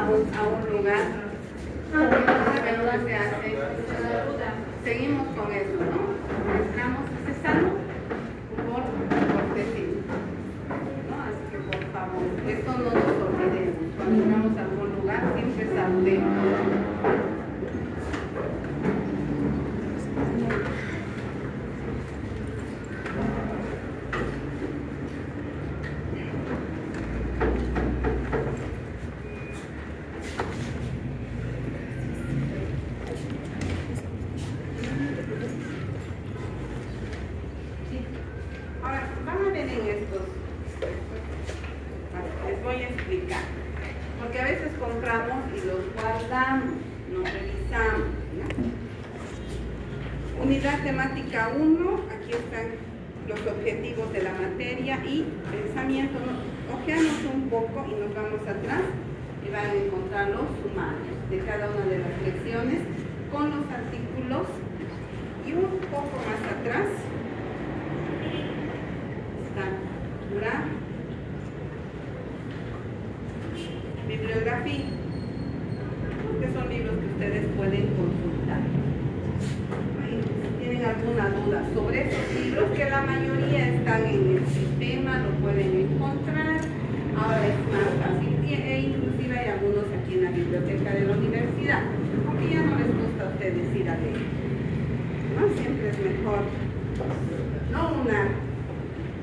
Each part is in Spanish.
a un lugar, sabemos lo que se hace, seguimos con eso, ¿no? Entramos, se salud por cortesía, ¿no? Así que por favor, esto no nos olvidemos, cuando vamos a algún lugar siempre saludemos. Unidad temática 1, aquí están los objetivos de la materia y pensamiento. Ojeamos un poco y nos vamos atrás y van a encontrar los sumarios de cada una de las lecciones con los artículos y un poco más atrás está cultura, bibliografía, que son libros que ustedes pueden consultar. Si tienen alguna duda sobre esos libros, que la mayoría están en el sistema, lo pueden encontrar, ahora es más fácil, e inclusive hay algunos aquí en la biblioteca de la universidad, aunque ya no les gusta a ustedes ir a leer, ¿no? Siempre es mejor no una,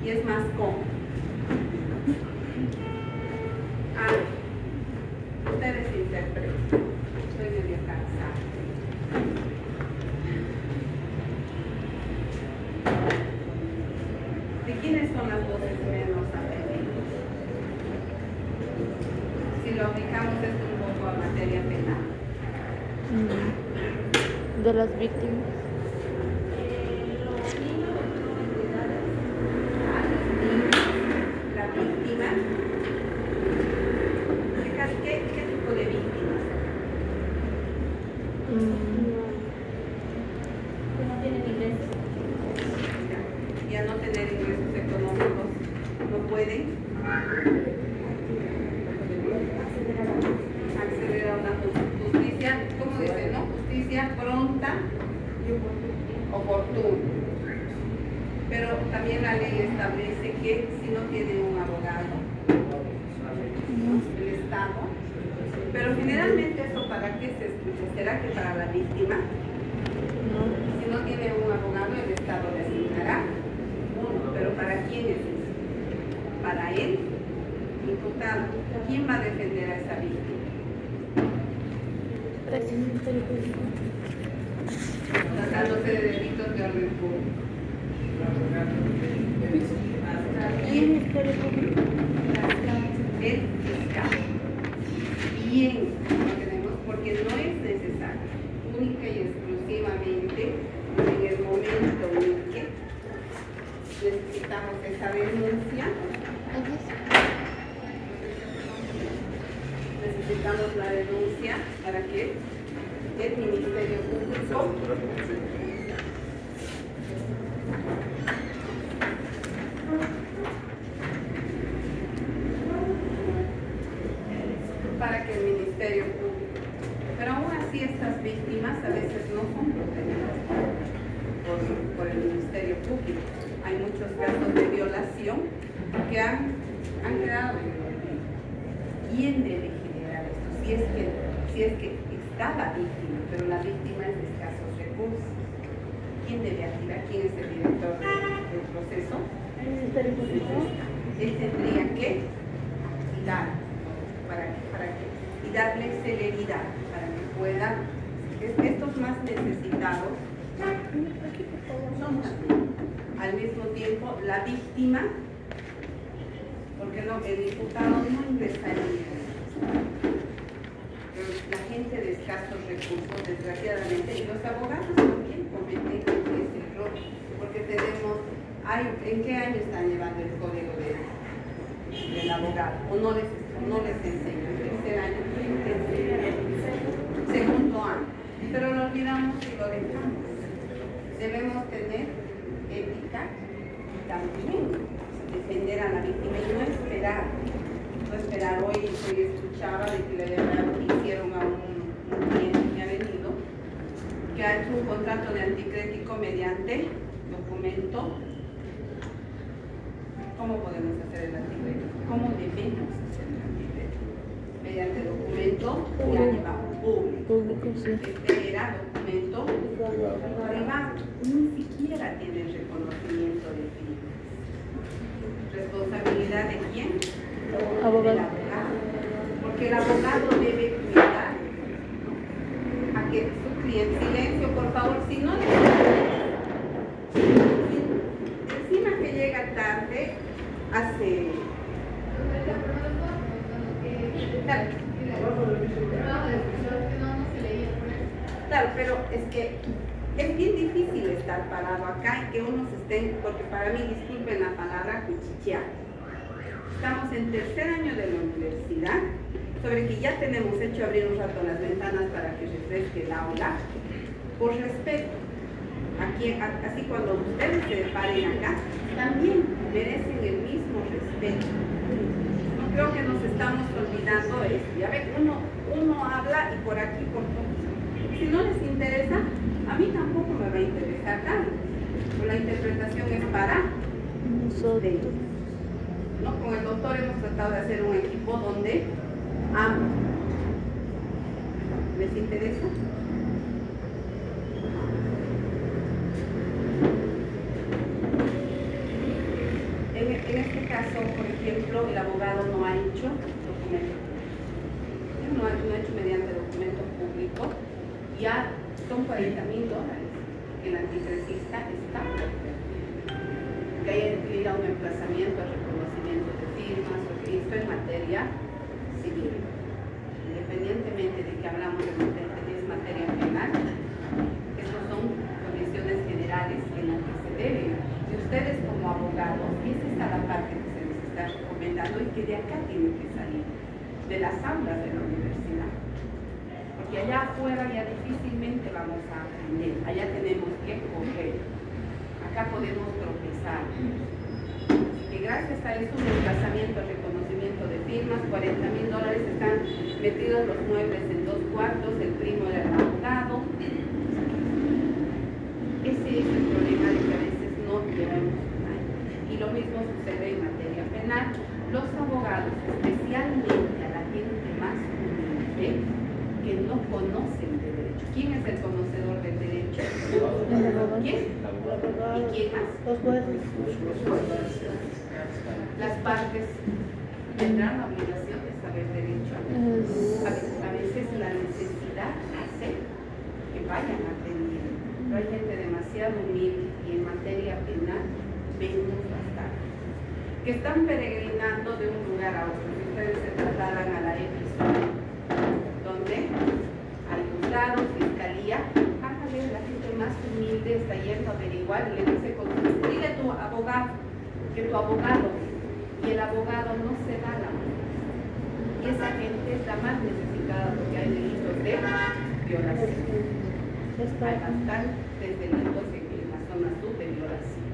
y es más cómodo. Ustedes interpreten, estoy medio cansada. ¿De quiénes son las voces menos aprendidas? Si lo aplicamos esto un poco a materia penal. De las víctimas. La víctima. ¿Qué tipo de víctimas? Que no tienen ingresos. Y al no tener ingresos económicos, no pueden acceder a una justicia, ¿cómo dice, no? Justicia pronta y oportuna. Pero también la ley establece que si no tienen un abogado, el Estado, pero generalmente eso para qué se escucha, ¿será que para la víctima? Si no tiene un abogado, el Estado le asignará uno, pero ¿para quién es eso? Para él, imputado. ¿Quién va a defender a esa víctima? Tratándose de delitos de orden público. ¿Quién? El fiscal. Bien, lo tenemos porque no es necesario, única y exclusivamente en el momento en que necesitamos esa denuncia, necesitamos la denuncia para que el Ministerio Público pero aún así estas víctimas a veces no son protegidas por el Ministerio Público. Hay muchos casos de violación que han quedado en el olvido. ¿Quién debe generar esto? Si es que está la víctima, pero la víctima es de escasos recursos. ¿Quién debe activar? ¿Quién es el director del proceso? El Ministerio Público. Él tendría que activar y darle celeridad para que pueda, estos más necesitados son también, al mismo tiempo la víctima, porque no, el diputado no ingresa en la gente de escasos recursos, desgraciadamente, y los abogados también cometen ese error, porque tenemos, ¿en qué año están llevando el código del abogado? ¿O no les enseñan? ¿Tercer año? Segundo año. Pero lo olvidamos y lo dejamos. Debemos tener ética y también defender a la víctima y no esperar. Hoy escuchaba de que le había dado contrato de anticrético mediante documento. ¿Cómo podemos hacer el anticrético? ¿Cómo debemos hacer el anticrético? Mediante documento público. Público, sí. Este era documento privado. Ni siquiera tiene reconocimiento de firmas. ¿Responsabilidad de quién? Abogado. Del abogado. Porque el abogado debe cuidar a que su cliente, silencio por favor, si no le encima que llega tarde, hace claro, pero es que es bien difícil estar parado acá y que unos estén, porque para mí, disculpen la palabra, cuchichear. Estamos en tercer año de la universidad, sobre que ya tenemos hecho abrir un rato las ventanas para que refresque el aula, por respeto. Aquí, así cuando ustedes se paren acá, también merecen el mismo respeto. No creo que nos estamos olvidando esto. Ya ven, uno habla y por aquí, por todo. Si no les interesa, a mí tampoco me va a interesar tanto. Pero la interpretación es para ustedes. ¿No? Con el doctor hemos tratado de hacer un equipo donde ambos. ¿Les interesa? En este caso, por ejemplo, el abogado no ha hecho documento. No ha hecho mediante documento público. Ya son $40,000 que el anticrétista está que haya incluido un emplazamiento, reconocimiento de firmas, porque esto en materia civil. Independientemente de que hablamos de materia penal, estas son condiciones generales en las que se deben. Y ustedes como abogados, y esa está la parte que se les está recomendando y que de acá tiene que salir, de las aulas de la universidad. Porque allá afuera ya difícilmente vamos a aprender, allá tenemos que correr, acá podemos tropezar. Así que gracias a eso, un desplazamiento, reconocimiento de firmas, $40,000 están metidos los muebles en 2 cuartos, el primo era el abogado. Ese es el problema de que a veces no llevamos un año. Y lo mismo sucede en materia penal. Los abogados, especialmente a la gente más humilde, que no conocen de derecho. ¿Quién es el conocedor del derecho? ¿Quién? ¿Y quién más? Los jueces. Las partes tendrán la obligación de saber derecho. A veces la necesidad hace que vayan aprendiendo. Pero hay gente demasiado humilde y en materia penal vemos bastante. Que están peregrinando de un lugar a otro. Si ustedes se trasladan a la EPISO, donde al juzgado, fiscalía, la gente más humilde está yendo a averiguar y le dice, dile a tu abogado, que tu abogado, y el abogado no se da la mano. Y esa gente es la más necesitada porque hay delitos de violación. Hay bastantes delitos en la zona sur de violación.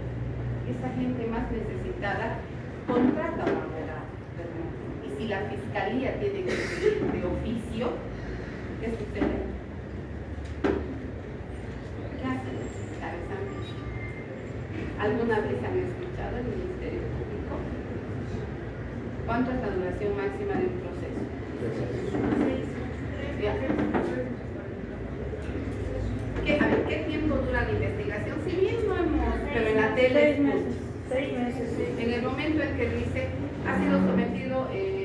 Esa gente más necesitada contrata a un abogado. Y si la fiscalía tiene que seguir de oficio, ¿qué sucede? ¿Qué hacen los fiscales? ¿Alguna vez han escuchado el Ministerio Público? ¿Cuánto es la duración máxima de un proceso? 6 meses. A ver, ¿qué tiempo dura la investigación? Si bien no hemos, pero en la tele 6 meses. 6 meses, sí. en el momento en que dice ha sido sometido el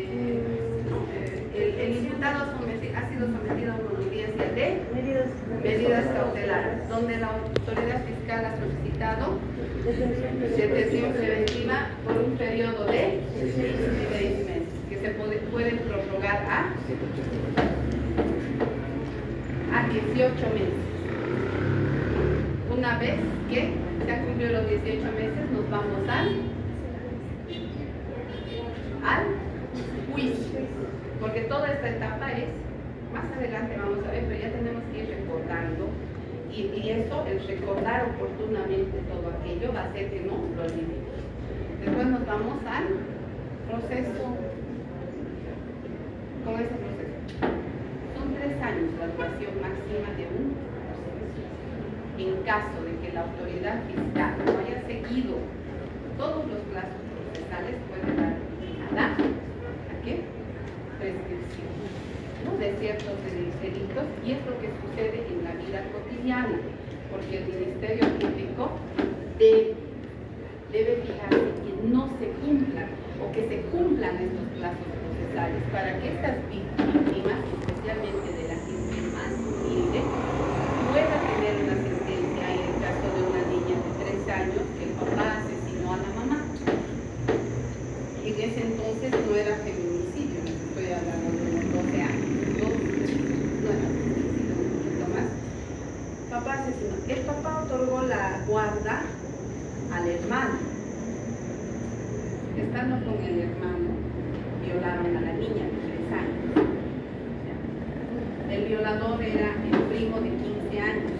imputado ha sido sometido a una audiencia de medidas cautelares, donde la autoridad fiscal ha solicitado detención preventiva por un periodo de 6 meses, que se pueden prorrogar a 18 meses. Una vez que se han cumplido los 18 meses, nos vamos al juicio, porque toda esta etapa es, más adelante vamos a ver, pero ya tenemos que ir recordando, y eso, el recordar oportunamente todo aquello, va a hacer que no lo olvidemos. Después nos vamos al proceso, con ese proceso. Son 3 años la duración máxima de un proceso. En fiscal no haya seguido todos los plazos procesales, puede dar ¿a qué? Prescripción, ¿no? De ciertos delitos, y es lo que sucede en la vida cotidiana, porque el Ministerio Público debe fijarse que no se cumplan o que se cumplan estos plazos procesales para que estas víctimas, especialmente de la gente más humilde, pueda tener una sentencia. En el caso de una niña de 3 años que el papá asesinó a la mamá. En ese entonces no era feminicidio, estoy hablando de unos 12 años, no era feminicidio, un poquito más. Papá asesinó. El papá otorgó la guarda al hermano. Estando con el hermano, violaron a la niña de 3 años. El violador era el primo de 15 años.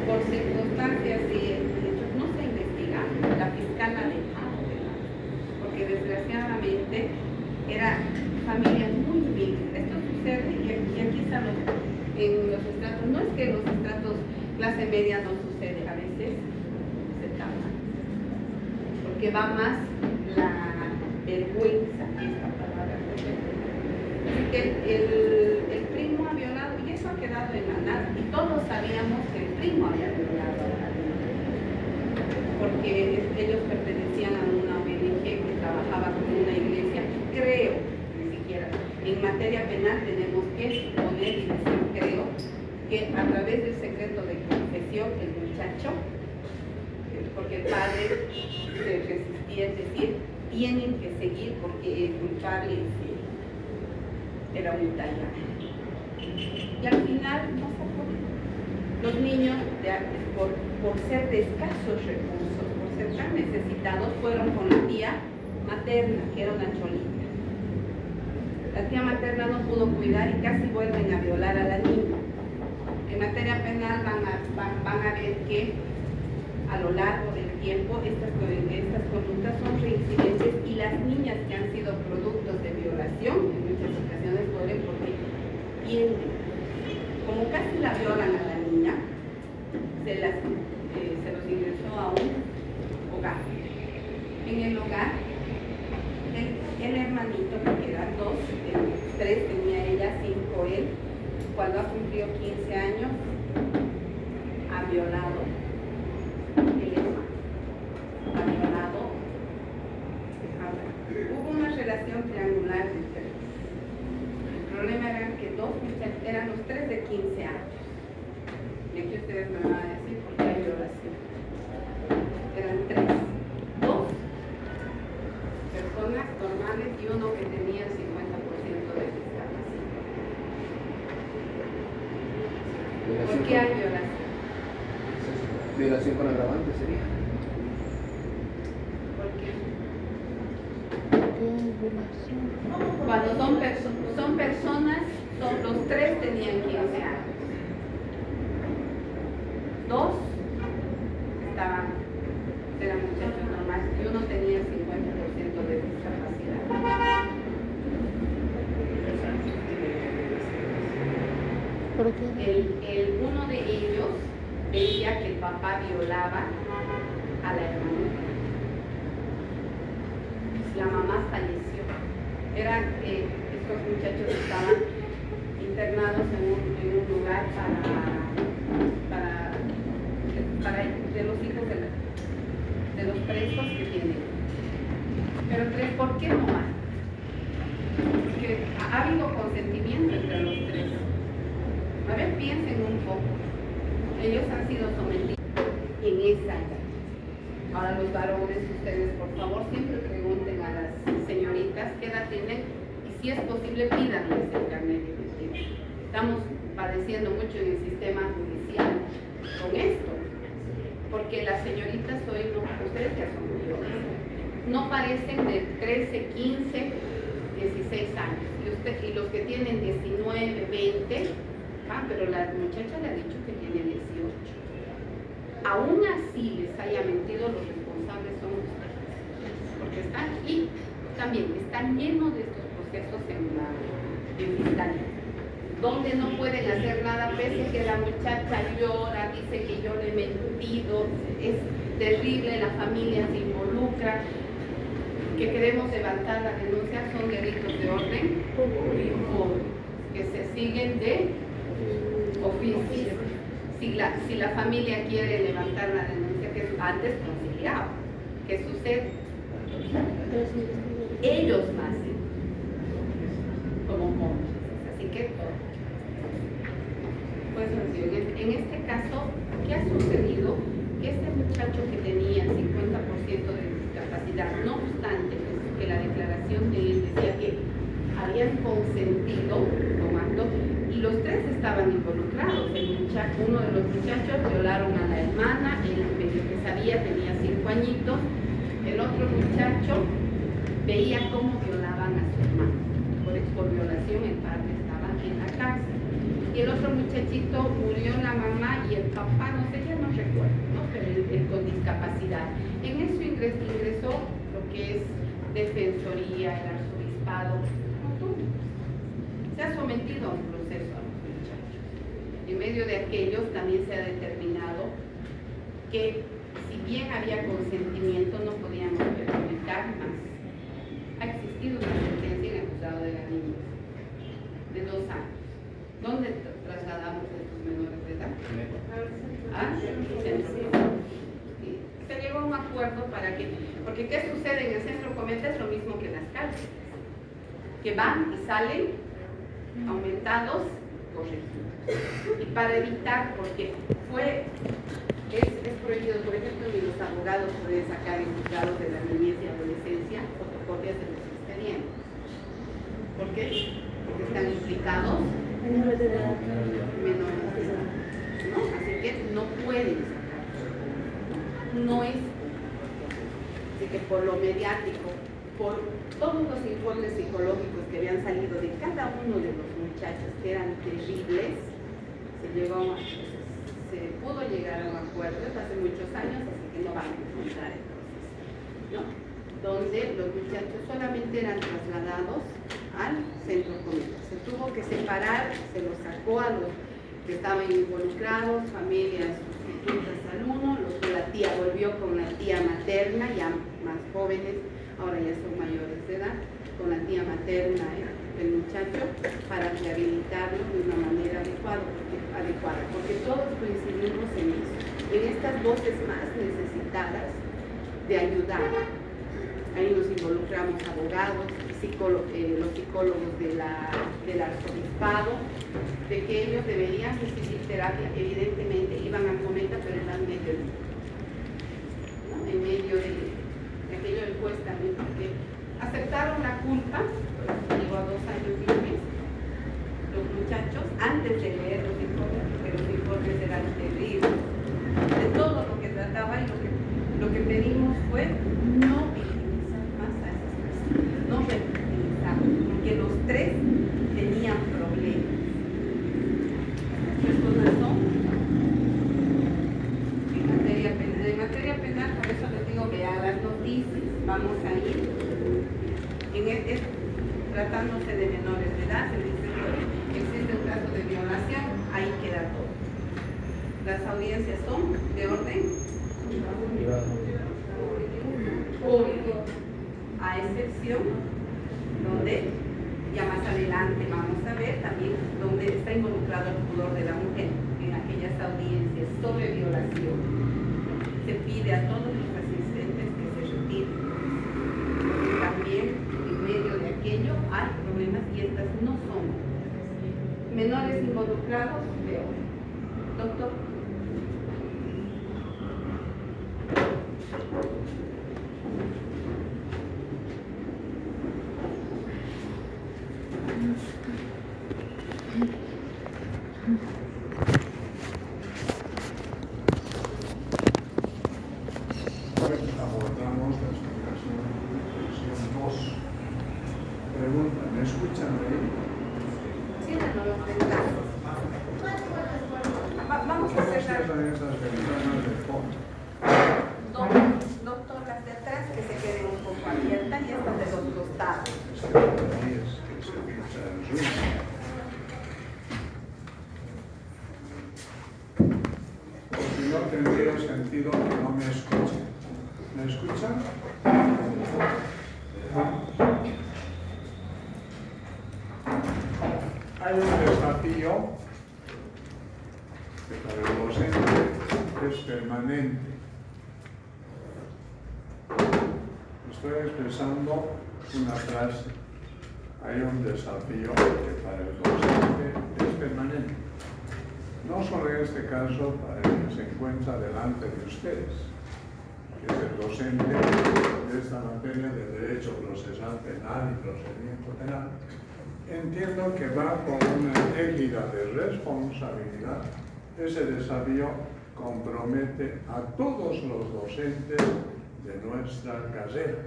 Por circunstancias y hechos no se investiga, la fiscal la dejaba de lado, porque desgraciadamente era familia muy humilde. Esto sucede y aquí están en los estratos. No es que en los estratos clase media no sucede, a veces se tapa, porque va más la vergüenza que esta palabra. Así que el primo ha violado, y eso ha quedado en la nada, y todos sabíamos que el primo había violado a la niña, porque ellos pertenecían a una ONG que trabajaba con una iglesia, creo, ni siquiera, en materia penal tenemos que suponer y decir, creo, que a través del secreto de confesión el muchacho, porque el padre se resistía, es decir, tienen que seguir porque el culpable era un italiano. Y al final no se pudo. Los niños, por ser de escasos recursos, por ser tan necesitados, fueron con la tía materna, que era una cholita. La tía materna no pudo cuidar y casi vuelven a violar a la niña. En materia penal van a ver que a lo largo del tiempo estas conductas son reincidentes, y las niñas que han sido productos de violación en muchas ocasiones mueren porque tienden. Como casi la violan a la niña, se los ingresó a un hogar. En el hogar, el hermanito, que eran 2, 3 tenía ella, 5 él, cuando ha cumplido 15 años, ha violado el hermano. Ha violado. Hubo una relación triangular de 3. El problema era que 2 muchachos, eran los 3 de 15 años. Y aquí ustedes me van a decir por qué hay violación. Eran 3. 2 personas normales y uno que tenía el 50% de discapacidad. ¿Por qué hay violación? Violación con agravante sería. ¿Por qué? Cuando son personas, los 3 tenían 15 años. 2 eran muchachos normales y uno tenía el 50% de discapacidad. Uno de ellos veía que el papá violaba a la hermanita. La mamá falleció. Estos muchachos estaban internados en un lugar de los hijos de los presos que tienen. Pero ¿por qué no hay? Porque ha habido consentimiento entre los 3. A ver, piensen un poco. Ellos han sido sometidos en esa edad. Ahora los varones, ustedes por favor siempre pregunten a las señoritas qué edad tienen, y si es posible pídanles el carnet de identidad. Estamos padeciendo mucho en el sistema judicial con esto, porque las señoritas hoy, ustedes ya son mayores, no parecen de 13, 15, 16 años, y los que tienen 19, 20, pero la muchacha le ha dicho que tiene 18. Aún así les haya mentido, los responsables son ustedes, porque están, y también están llenos de estos procesos en fiscalía. donde no pueden hacer nada pese que la muchacha llora, dice que yo le he mentido, es terrible, la familia se involucra, que queremos levantar la denuncia, son delitos de orden público, que se siguen de oficio. Si la familia quiere levantar la denuncia, que es antes conciliado, ¿qué sucede? Ellos hacen como cómplices, así que pues en este caso, ¿qué ha sucedido? Que este muchacho que tenía 50% de discapacidad, no obstante que la declaración de él decía que habían consentido tomando, y los tres estaban involucrados. Uno de los muchachos violaron a la hermana, él medio que sabía, tenía 5 añitos. El otro muchacho veía cómo violaban a su hermano. Por violación el padre estaba en la cárcel. Y el otro muchachito murió la mamá y el papá, no sé, ya no recuerdo, ¿no? Pero él con discapacidad. En eso ingresó lo que es defensoría, el arzobispado. Se ha sometido a un proceso a los muchachos. En medio de aquellos también se ha determinado que si bien había consentimiento no podíamos perjudicar más. Ha existido una sentencia en el juzgado de la niña de 2 años. ¿Dónde trasladamos a estos menores de edad? Se llegó a un acuerdo para que, porque ¿qué sucede en el centro cometa? Es lo mismo que en las cárceles, que van y salen aumentados, corregidos. Y para evitar, porque es prohibido, por ejemplo, ni los abogados pueden sacar en juzgados de la niñez y adolescencia fotocopias de los expedientes. ¿Por qué? Porque están implicados menores de edad. ¿No? Así que no pueden sacar. No es así que por lo mediático, por todos los informes psicológicos que habían salido de cada uno de los muchachos que eran terribles, se pudo llegar a un acuerdo hace muchos años, así que no van a encontrar entonces, ¿no? Donde los muchachos solamente eran trasladados al centro comunitario. Se tuvo que separar, se los sacó a los que estaban involucrados, familias sustitutas al uno, la tía volvió con la tía materna, ya más jóvenes, ahora ya son mayores de edad, con la tía materna del muchacho para rehabilitarlo de una manera adecuada, porque todos coincidimos en estas voces más necesitadas de ayudar. Ahí nos involucramos abogados, los psicólogos del arzobispado, de que ellos deberían recibir terapia. Evidentemente iban a Cometa, pero eran medio, ¿no? En medio de aquello del juez también, porque aceptaron la culpa, llegó a 2 años y un mes, los muchachos, antes de leer los informes, porque los informes eran terribles, de todo lo que trataba, y lo que pedimos fue no victimizar más a esas personas, no revictimizar, porque los tres tenían problemas. Las personas son en materia penal, por eso les digo, vea las noticias, vamos a ir tratándose de menores de edad, se dice que existe un caso de violación, ahí queda todo. Las audiencias son de orden público, a excepción donde ya más adelante vamos a ver también donde está involucrado el pudor de la mujer en aquellas audiencias sobre violación. Se pide a todos los asistentes que se retiren, porque también en medio de aquello hay problemas y estas no son menores involucrados, peor. Doctor. Abordamos la explicación 2. Pregunta, ¿me escuchan ahí? Sí, no lo tengamos. Vamos a cerrar. Doctor, las de atrás que se queden un poco abiertas y estas de los costados. Es que se escucha en Zoom. tendría sentido que no me escuchen. ¿Me escuchan? Hay un desafío que para el docente es permanente. Estoy expresando una frase. Hay un desafío que para el docente es permanente. No solo en este caso para el que se encuentra delante de ustedes, que es el docente de esta materia de Derecho Procesal Penal y Procedimiento Penal. Entiendo que va con una égida de responsabilidad. Ese desafío compromete a todos los docentes de nuestra carrera,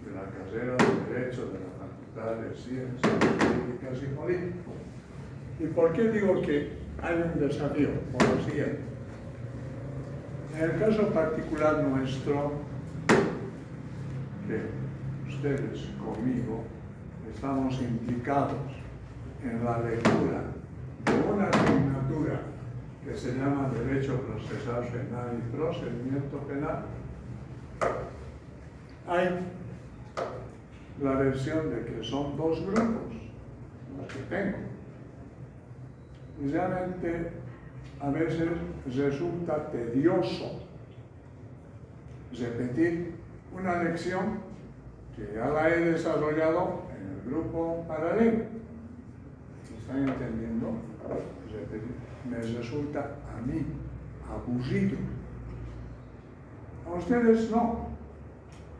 de la carrera de Derecho de la Facultad de Ciencias Jurídicas y Políticas. ¿Y por qué digo que hay un desafío? Por lo siguiente. En el caso particular nuestro, que ustedes conmigo estamos implicados en la lectura de una asignatura que se llama Derecho Procesal Penal y Procedimiento Penal, hay la versión de que son dos grupos los que tengo. Y realmente a veces resulta tedioso repetir una lección que ya la he desarrollado en el grupo paralelo. ¿Están entendiendo? Me resulta a mí aburrido. A ustedes no,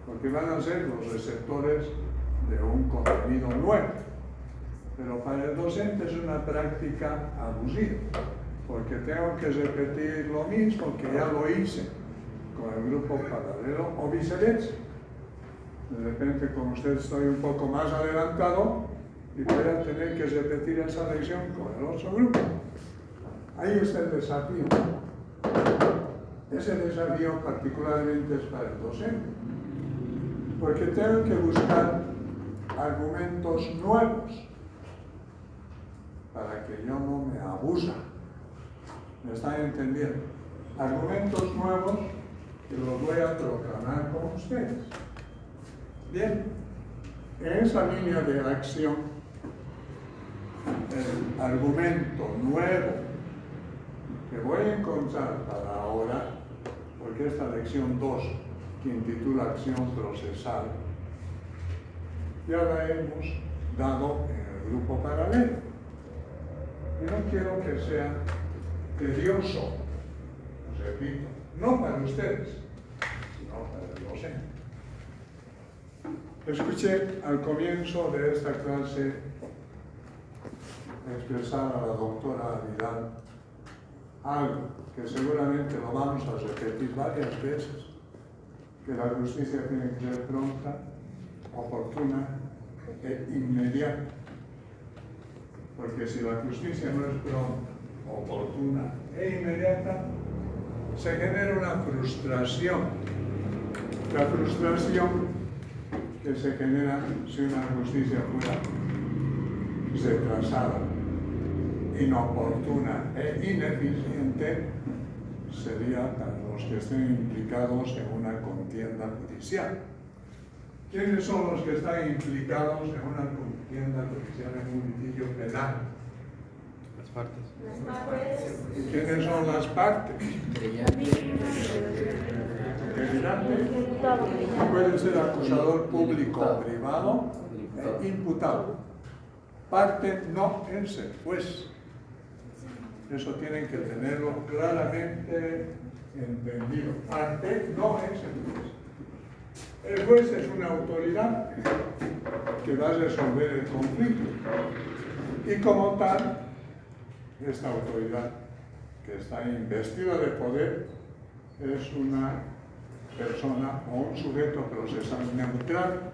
porque van a ser los receptores de un contenido nuevo. Pero para el docente es una práctica abusiva, porque tengo que repetir lo mismo que ya lo hice con el grupo paralelo o viceversa. De repente con usted estoy un poco más adelantado y voy a tener que repetir esa lección con el otro grupo. Ahí está el desafío. Ese desafío particularmente es para el docente, porque tengo que buscar argumentos nuevos para que yo no me abusa. ¿Me están entendiendo? Argumentos nuevos que los voy a proclamar con ustedes. Bien, en esa línea de acción, el argumento nuevo que voy a encontrar para ahora, porque esta lección 2, que intitula Acción Procesal, ya la hemos dado en el grupo paralelo. Y no quiero que sea tedioso, repito, no para ustedes, sino para el docente. Escuché al comienzo de esta clase expresar a la doctora Vidal algo que seguramente lo vamos a repetir varias veces, que la justicia tiene que ser pronta, oportuna e inmediata. Porque si la justicia no es pronta, oportuna e inmediata, se genera una frustración. La frustración que se genera si una justicia fuera retrasada, inoportuna e ineficiente, sería para los que estén implicados en una contienda judicial. ¿Quiénes son los que están implicados en una contienda judicial en un litigio penal? Las partes. ¿Y quiénes son las partes? Puede ser acusador público o privado e imputado. Parte no es el juez. Eso tienen que tenerlo claramente entendido. Parte no es el juez. El juez es una autoridad que va a resolver el conflicto. Y como tal, esta autoridad que está investida de poder es una persona o un sujeto procesal neutral.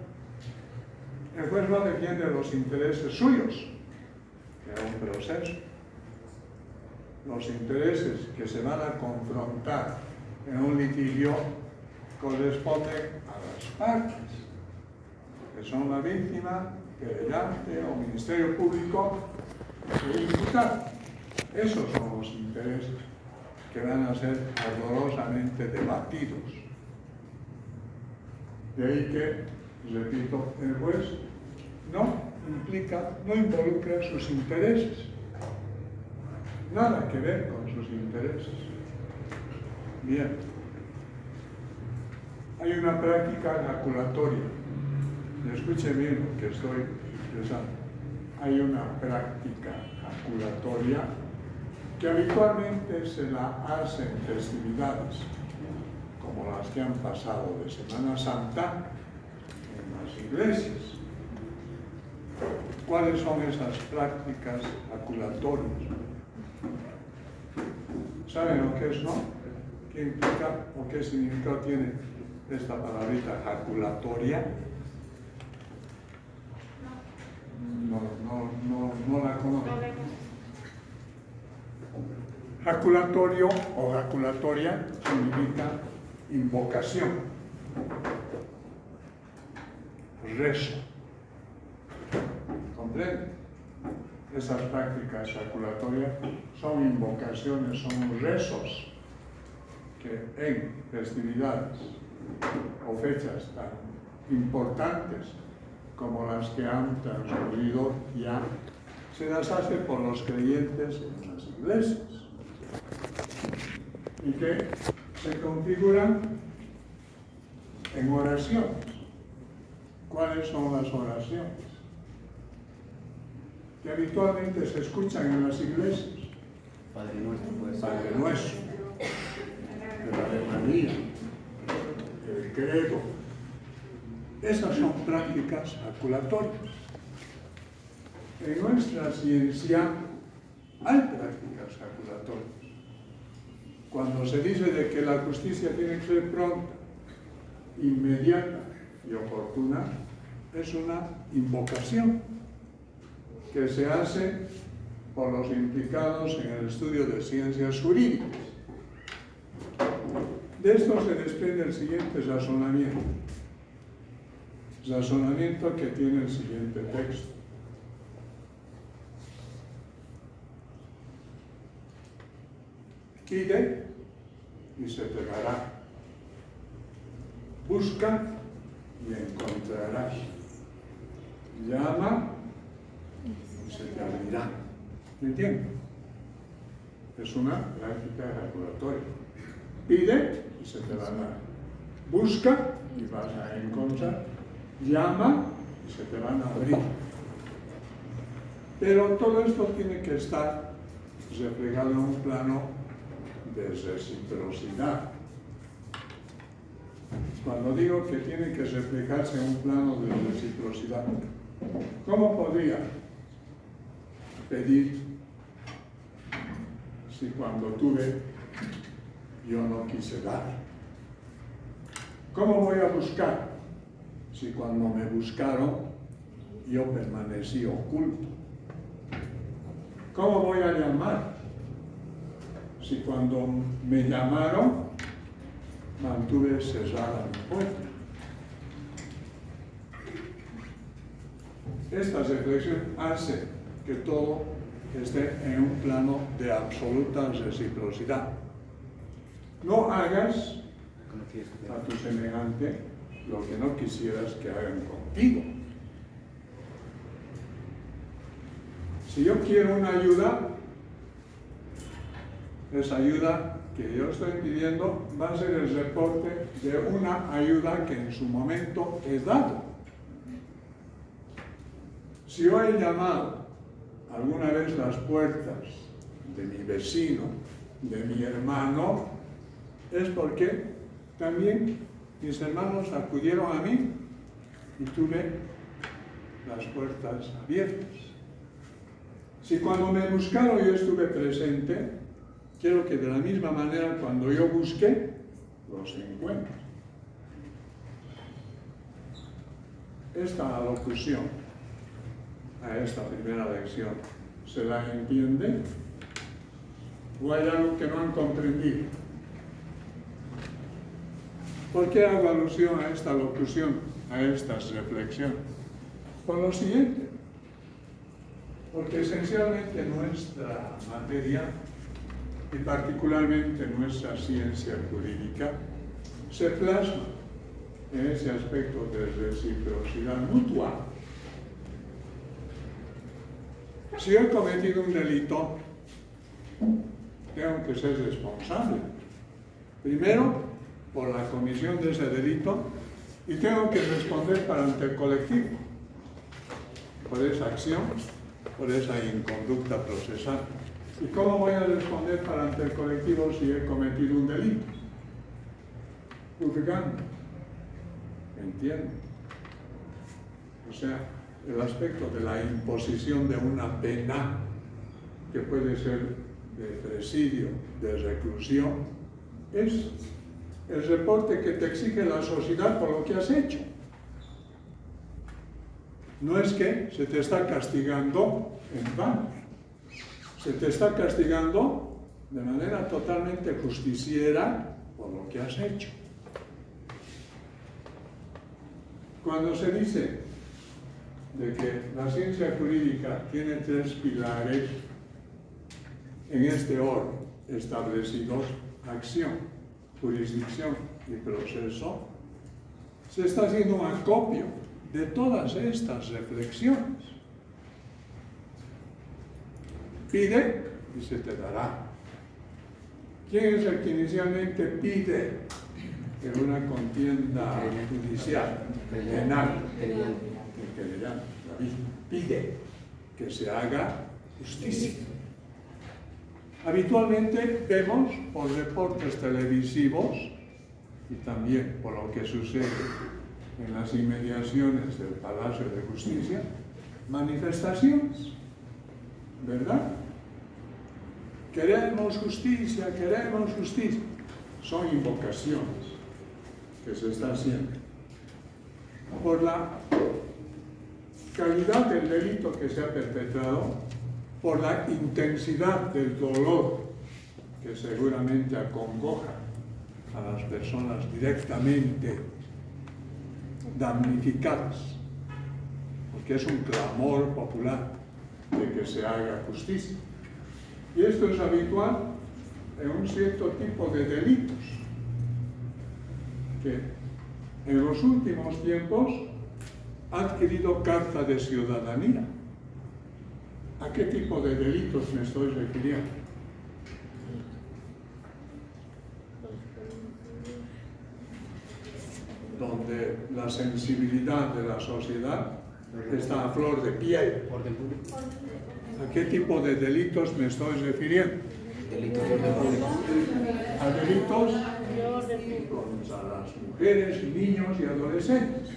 El juez no defiende los intereses suyos, que es un proceso. Los intereses que se van a confrontar en un litigio corresponden a las partes, que son la víctima, querellante o ministerio público e imputado. Esos son los intereses. que van a ser ardorosamente debatidos. De ahí que, repito, el juez no involucra sus intereses. Nada que ver con sus intereses. Bien. Hay una práctica calculatoria. Escuche bien lo que estoy expresando. Hay una práctica calculatoria que habitualmente se la hace en festividades, como las que han pasado de Semana Santa en las iglesias. ¿Cuáles son esas prácticas calculatorias? ¿Saben lo que es, no? ¿Qué implica o qué significado tiene esta palabrita calculatoria? No la conozco. Jaculatorio o jaculatoria significa invocación, rezo. ¿Comprende? Esas prácticas jaculatorias son invocaciones, son rezos que en festividades o fechas tan importantes como las que han transcurrido ya se las hace por los creyentes en las iglesias y que se configuran en oraciones. ¿Cuáles son las oraciones? Que habitualmente se escuchan en las iglesias. Padre Nuestro, pues. Padre Nuestro, el Ave María, el credo. Esas son prácticas calculatorias. En nuestra ciencia hay prácticas calculatorias. Cuando se dice de que la justicia tiene que ser pronta, inmediata y oportuna, es una invocación que se hace por los implicados en el estudio de ciencias jurídicas. De esto se desprende el siguiente razonamiento. Razonamiento que tiene el siguiente texto. Pide y se te dará. Busca y encontrarás. Llama y se te abrirá. ¿Me entiendes? Es una práctica calculatoria. Pide y se te dará. Busca y vas a encontrar. Llama y se te van a abrir. Pero todo esto tiene que estar reflejado en un plano de reciprocidad. Cuando digo que tiene que reflejarse en un plano de reciprocidad, ¿cómo podría pedir si cuando tuve yo no quise dar? ¿Cómo voy a buscar si cuando me buscaron yo permanecí oculto? ¿Cómo voy a llamar si cuando me llamaron mantuve cerrada mi puerta? Esta reflexión hace que todo esté en un plano de absoluta reciprocidad. No hagas a tu semejante lo que no quisieras que hagan contigo. Si yo quiero una ayuda, esa ayuda que yo estoy pidiendo va a ser el reporte de una ayuda que en su momento he dado. Si yo he llamado alguna vez las puertas de mi vecino, de mi hermano, es porque también mis hermanos acudieron a mí y tuve las puertas abiertas. Si cuando me buscaron yo estuve presente, quiero que de la misma manera cuando yo busqué, los encuentre. Esta alocución a esta primera lección, ¿se la entiende? ¿O hay algo que no han comprendido? ¿Por qué hago alusión a esta locución, a estas reflexiones? Por lo siguiente, porque esencialmente nuestra materia y particularmente nuestra ciencia jurídica, se plasma en ese aspecto de reciprocidad mutua. Si he cometido un delito, tengo que ser responsable. Primero, por la comisión de ese delito, y tengo que responder para ante el colectivo, por esa acción, por esa inconducta procesal. ¿Y cómo voy a responder para ante el colectivo si he cometido un delito? Juzgando. ¿Entienden? O sea, el aspecto de la imposición de una pena, que puede ser de presidio, de reclusión, es el reporte que te exige la sociedad por lo que has hecho. No es que se te está castigando en vano, se te está castigando de manera totalmente justiciera por lo que has hecho. Cuando se dice de que la ciencia jurídica tiene 3 pilares en este orden establecidos: acción, jurisdicción y proceso, se está haciendo un acopio de todas estas reflexiones. Pide y se te dará. ¿Quién es el que inicialmente pide en una contienda judicial, penal? El querellante, la víctima, pide que se haga justicia. Habitualmente vemos por reportes televisivos y también por lo que sucede en las inmediaciones del Palacio de Justicia, manifestaciones, ¿verdad? Queremos justicia, queremos justicia. Son invocaciones que se están haciendo por la calidad del delito que se ha perpetrado, por la intensidad del dolor que seguramente acongoja a las personas directamente damnificadas, porque es un clamor popular de que se haga justicia. Y esto es habitual en un cierto tipo de delitos que en los últimos tiempos ha adquirido carta de ciudadanía. ¿A qué tipo de delitos me estoy refiriendo? Donde la sensibilidad de la sociedad está a flor de piel. ¿A qué tipo de delitos me estoy refiriendo? Delitos de orden público. A delitos contra las mujeres, niños y adolescentes.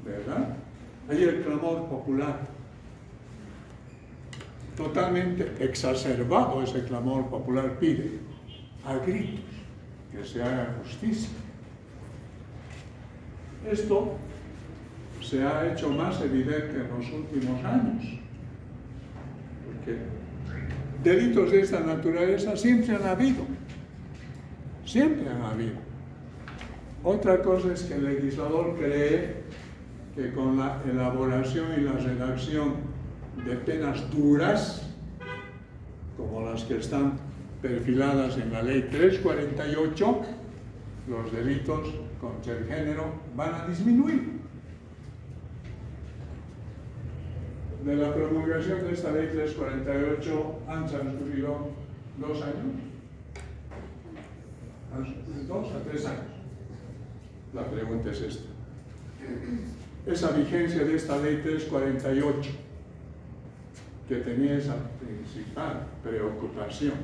¿Verdad? Hay el clamor popular. Totalmente exacerbado ese clamor popular pide a gritos que se haga justicia. Esto se ha hecho más evidente en los últimos años, porque delitos de esta naturaleza siempre han habido, siempre han habido. Otra cosa es que el legislador cree que con la elaboración y la redacción de penas duras, como las que están perfiladas en la ley 348, los delitos contra el género van a disminuir. De la promulgación de esta ley 348 han transcurrido 2 años, 2 a 3 años. La pregunta es esta: esa vigencia de esta ley 348, que tenía esa principal preocupación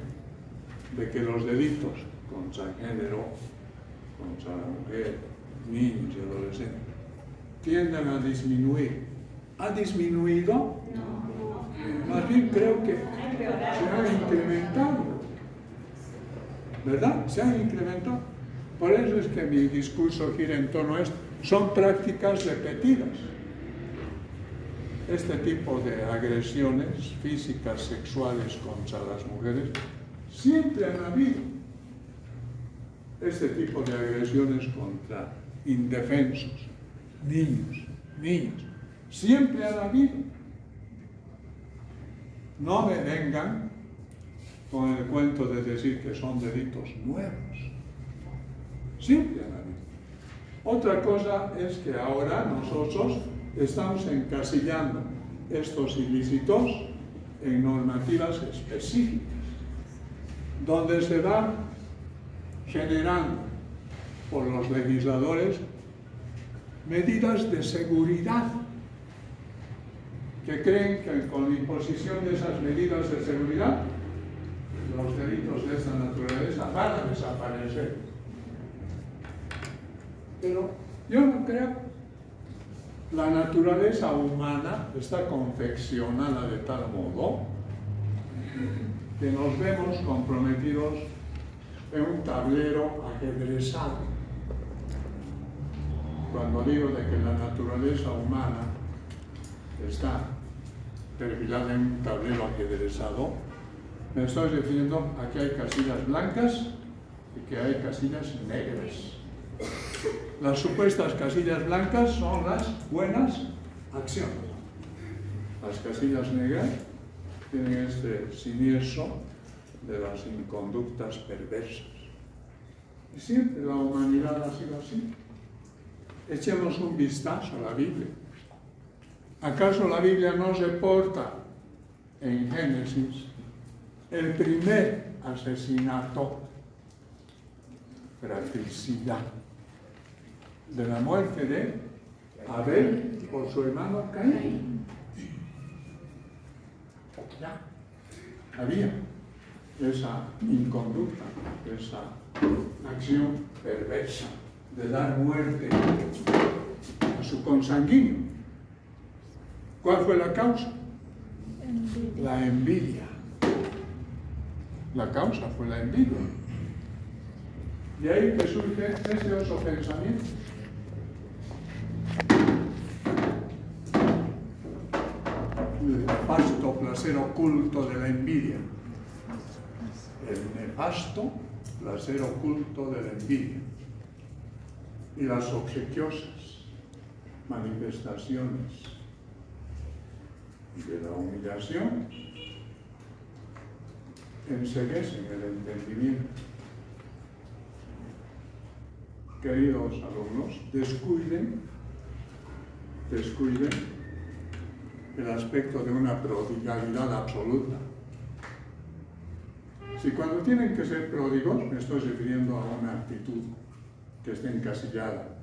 de que los delitos contra el género, contra la mujer, niños y adolescentes, tiendan a disminuir. ¿Ha disminuido? No. Más bien creo que se ha incrementado. ¿Verdad? Se ha incrementado. Por eso es que mi discurso gira en torno a esto. Son prácticas repetidas. Este tipo de agresiones físicas, sexuales contra las mujeres, siempre han habido. Este tipo de agresiones contra indefensos, niños, siempre han habido. No me vengan con el cuento de decir que son delitos nuevos. Siempre han habido. Otra cosa es que ahora nosotros estamos encasillando estos ilícitos en normativas específicas, donde se van generando por los legisladores medidas de seguridad, que creen que con la imposición de esas medidas de seguridad los delitos de esta naturaleza van a desaparecer. Pero yo no creo. La naturaleza humana está confeccionada de tal modo que nos vemos comprometidos en un tablero ajedrezado. Cuando digo de que la naturaleza humana está perfilada en un tablero ajedrezado, me estoy refiriendo a que hay casillas blancas y que hay casillas negras. Las supuestas casillas blancas son las buenas acciones. Las casillas negras tienen este siniestro de las inconductas perversas. Y siempre la humanidad ha sido así. Echemos un vistazo a la Biblia. ¿Acaso la Biblia no reporta en Génesis el primer asesinato fratricida de la muerte de Abel por su hermano Caín? Ya había esa inconducta, esa acción perversa de dar muerte a su consanguíneo. ¿Cuál fue la causa? La envidia. La causa fue la envidia. De ahí que surge ese otro pensamiento. El nefasto placer oculto de la envidia. El nefasto placer oculto de la envidia. Y las obsequiosas manifestaciones de la humillación enceguecen el entendimiento. Queridos alumnos, descuiden el aspecto de una prodigalidad absoluta. Si cuando tienen que ser pródigos, me estoy refiriendo a una actitud que esté encasillada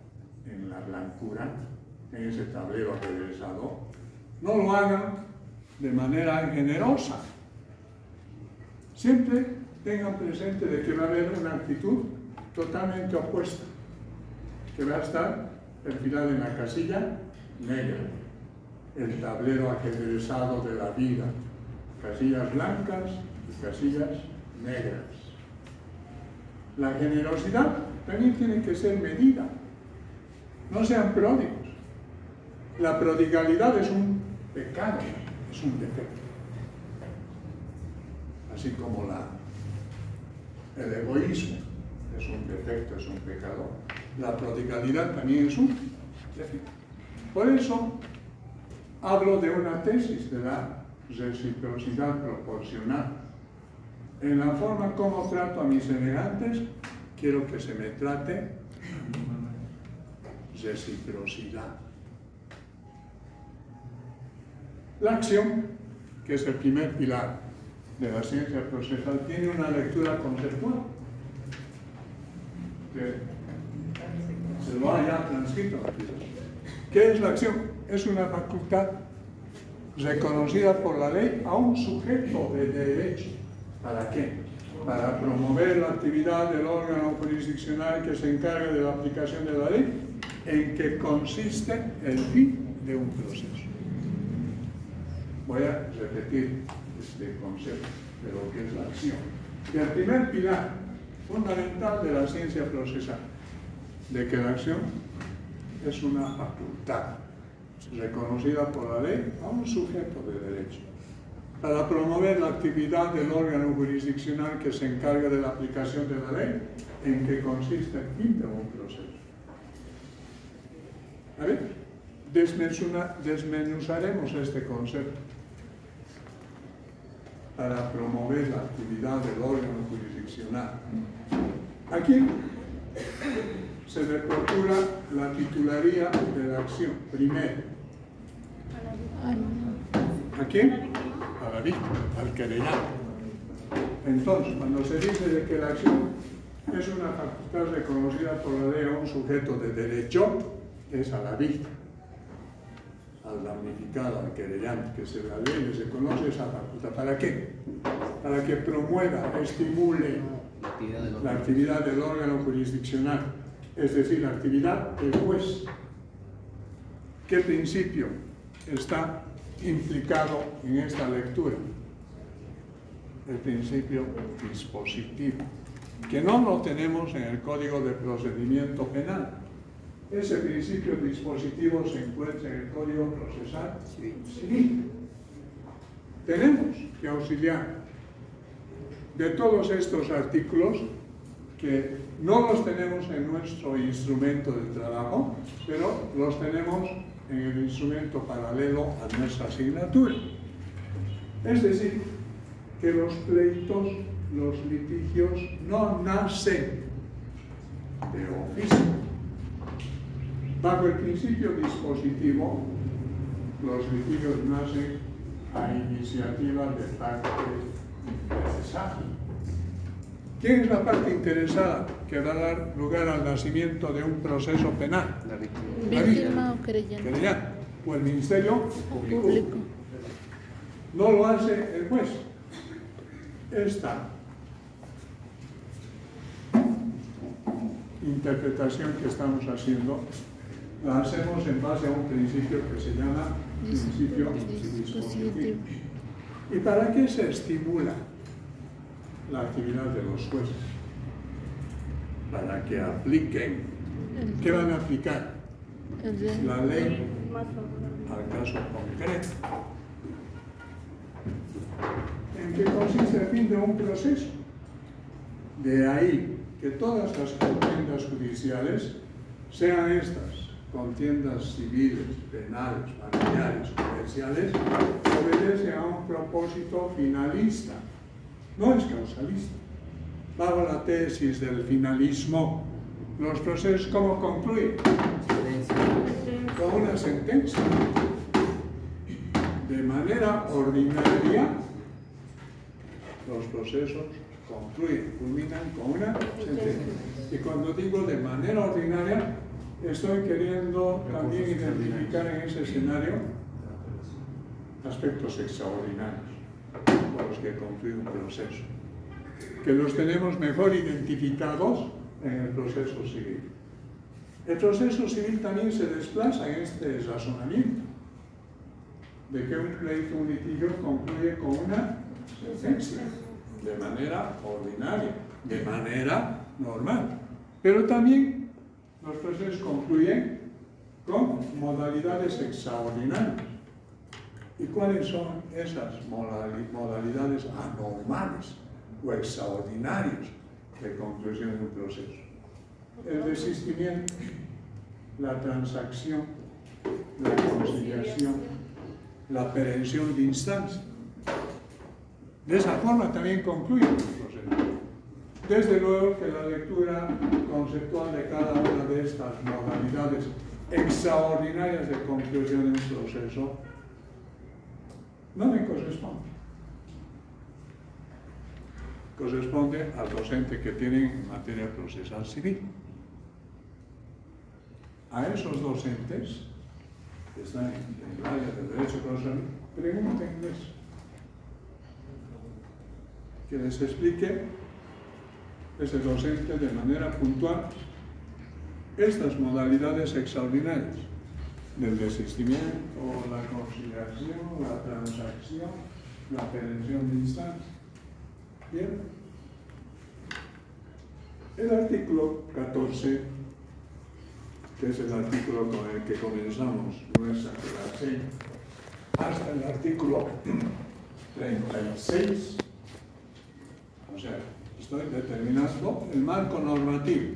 en la blancura, en ese tablero ajedrezado, no lo hagan de manera generosa. Siempre tengan presente de que va a haber una actitud totalmente opuesta, que va a estar perfilada en la casilla negra, el tablero ajedrezado de la vida, casillas blancas y casillas negras. La generosidad también tiene que ser medida. No sean pródigos. La prodigalidad es un pecado, es un defecto. Así como el egoísmo es un defecto, es un pecado, la prodigalidad también es un defecto. Por eso hablo de una tesis de la reciprocidad proporcional. En la forma como trato a mis semejantes, quiero que se me trate reciprocidad. La acción, que es el primer pilar de la ciencia procesal, tiene una lectura conceptual que se lo ha ya transcrito. ¿Qué es la acción? Es una facultad reconocida por la ley a un sujeto de derecho. ¿Para qué? Para promover la actividad del órgano jurisdiccional que se encarga de la aplicación de la ley, en que consiste el fin de un proceso. Voy a repetir este concepto de lo que es la acción. Y el primer pilar fundamental de la ciencia procesal, de que la acción es una facultad reconocida por la ley a un sujeto de derecho, para promover la actividad del órgano jurisdiccional que se encarga de la aplicación de la ley, en que consiste el fin de un proceso. A ver, desmenuzaremos este concepto. para promover la actividad del órgano jurisdiccional. Aquí se le procura la titularía de la acción, primero. ¿A quién? A la víctima, al querellante. Entonces, cuando se dice de que la acción es una facultad reconocida por la ley a un sujeto de derecho, es a la víctima, al damnificado, al querellante, que se la ley les reconoce esa facultad. ¿Para qué? Para que promueva, estimule la actividad del órgano jurisdiccional, es decir, la actividad del juez. ¿Qué principio está implicado en esta lectura? El principio dispositivo, que no lo tenemos en el Código de Procedimiento Penal. Ese principio dispositivo se encuentra en el Código Procesal Civil. Tenemos que auxiliar de todos estos artículos que no los tenemos en nuestro instrumento de trabajo, pero los tenemos en el instrumento paralelo a nuestra asignatura. Es decir, que los pleitos, los litigios no nacen de oficio. Bajo el principio dispositivo, los litigios nacen a iniciativa de parte interesada. ¿Quién es la parte interesada que va a dar lugar al nacimiento de un proceso penal? La víctima. Víctima o querellante. Querellante. O el Ministerio Público. No lo hace el juez. Esta interpretación que estamos haciendo la hacemos en base a un principio que se llama principio dispositivo. ¿Y para qué se estimula la actividad de los jueces? Para que apliquen. ¿Qué van a aplicar? La ley al caso concreto. ¿En qué consiste el fin de un proceso? De ahí que todas las contiendas judiciales, sean estas contiendas civiles, penales, familiares, comerciales, obedecen a un propósito finalista, no es causalista. Bajo la tesis del finalismo, los procesos ¿cómo concluyen? Con una sentencia. De manera ordinaria, los procesos concluyen, culminan con una sentencia. Y cuando digo de manera ordinaria, estoy queriendo también identificar en ese escenario aspectos extraordinarios por los que concluye un proceso, que los tenemos mejor identificados en el proceso civil. El proceso civil también se desplaza en este razonamiento de que un pleito, un litigio concluye con una sentencia, de manera ordinaria, de manera normal. Pero también los procesos concluyen con modalidades extraordinarias. ¿Y cuáles son esas modalidades anormales o extraordinarias de conclusión de un proceso? El desistimiento, la transacción, la conciliación, la perención de instancia. De esa forma también concluye el proceso. Desde luego que la lectura conceptual de cada una de estas modalidades extraordinarias de conclusión de un proceso no me corresponde. Corresponde al docente que tienen en materia procesal civil. A esos docentes que están en el área del derecho procesal, pregúntenles que les explique ese docente de manera puntual estas modalidades extraordinarias del desistimiento, la conciliación, la transacción, la perención de instancia. Bien. El artículo 14, que es el artículo con el que comenzamos nuestra clase, hasta el artículo 36, o sea, estoy determinando el marco normativo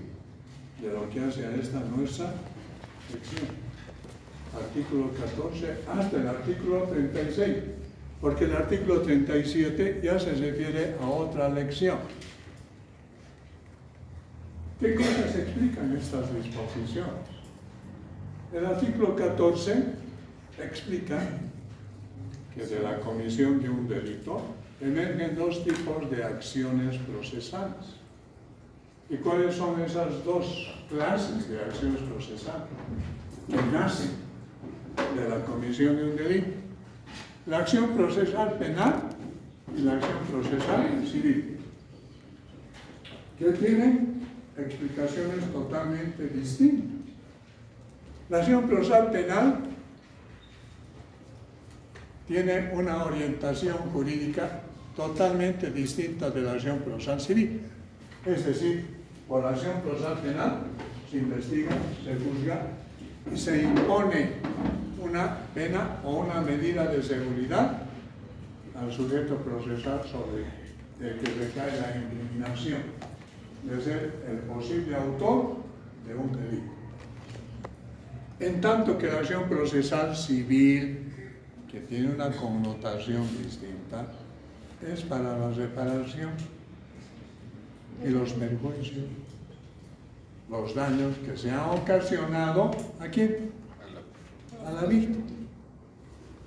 de lo que hace a esta nuestra sección. Artículo 14 hasta el artículo 36. porque el artículo 37 ya se refiere a otra lección. ¿Qué cosas explican estas disposiciones? El artículo 14 explica que de la comisión de un delito emergen dos tipos de acciones procesales. ¿Y cuáles son esas dos clases de acciones procesales que nacen de la comisión de un delito? La acción procesal penal y la acción procesal civil, que tienen explicaciones totalmente distintas. La acción procesal penal tiene una orientación jurídica totalmente distinta de la acción procesal civil. Es decir, por la acción procesal penal se investiga, se juzga y se impone una pena o una medida de seguridad al sujeto procesal sobre el que recae la incriminación de ser el posible autor de un delito. En tanto que la acción procesal civil, que tiene una connotación distinta, es para la reparación y los perjuicios, los daños que se han ocasionado ¿a quién? A la víctima.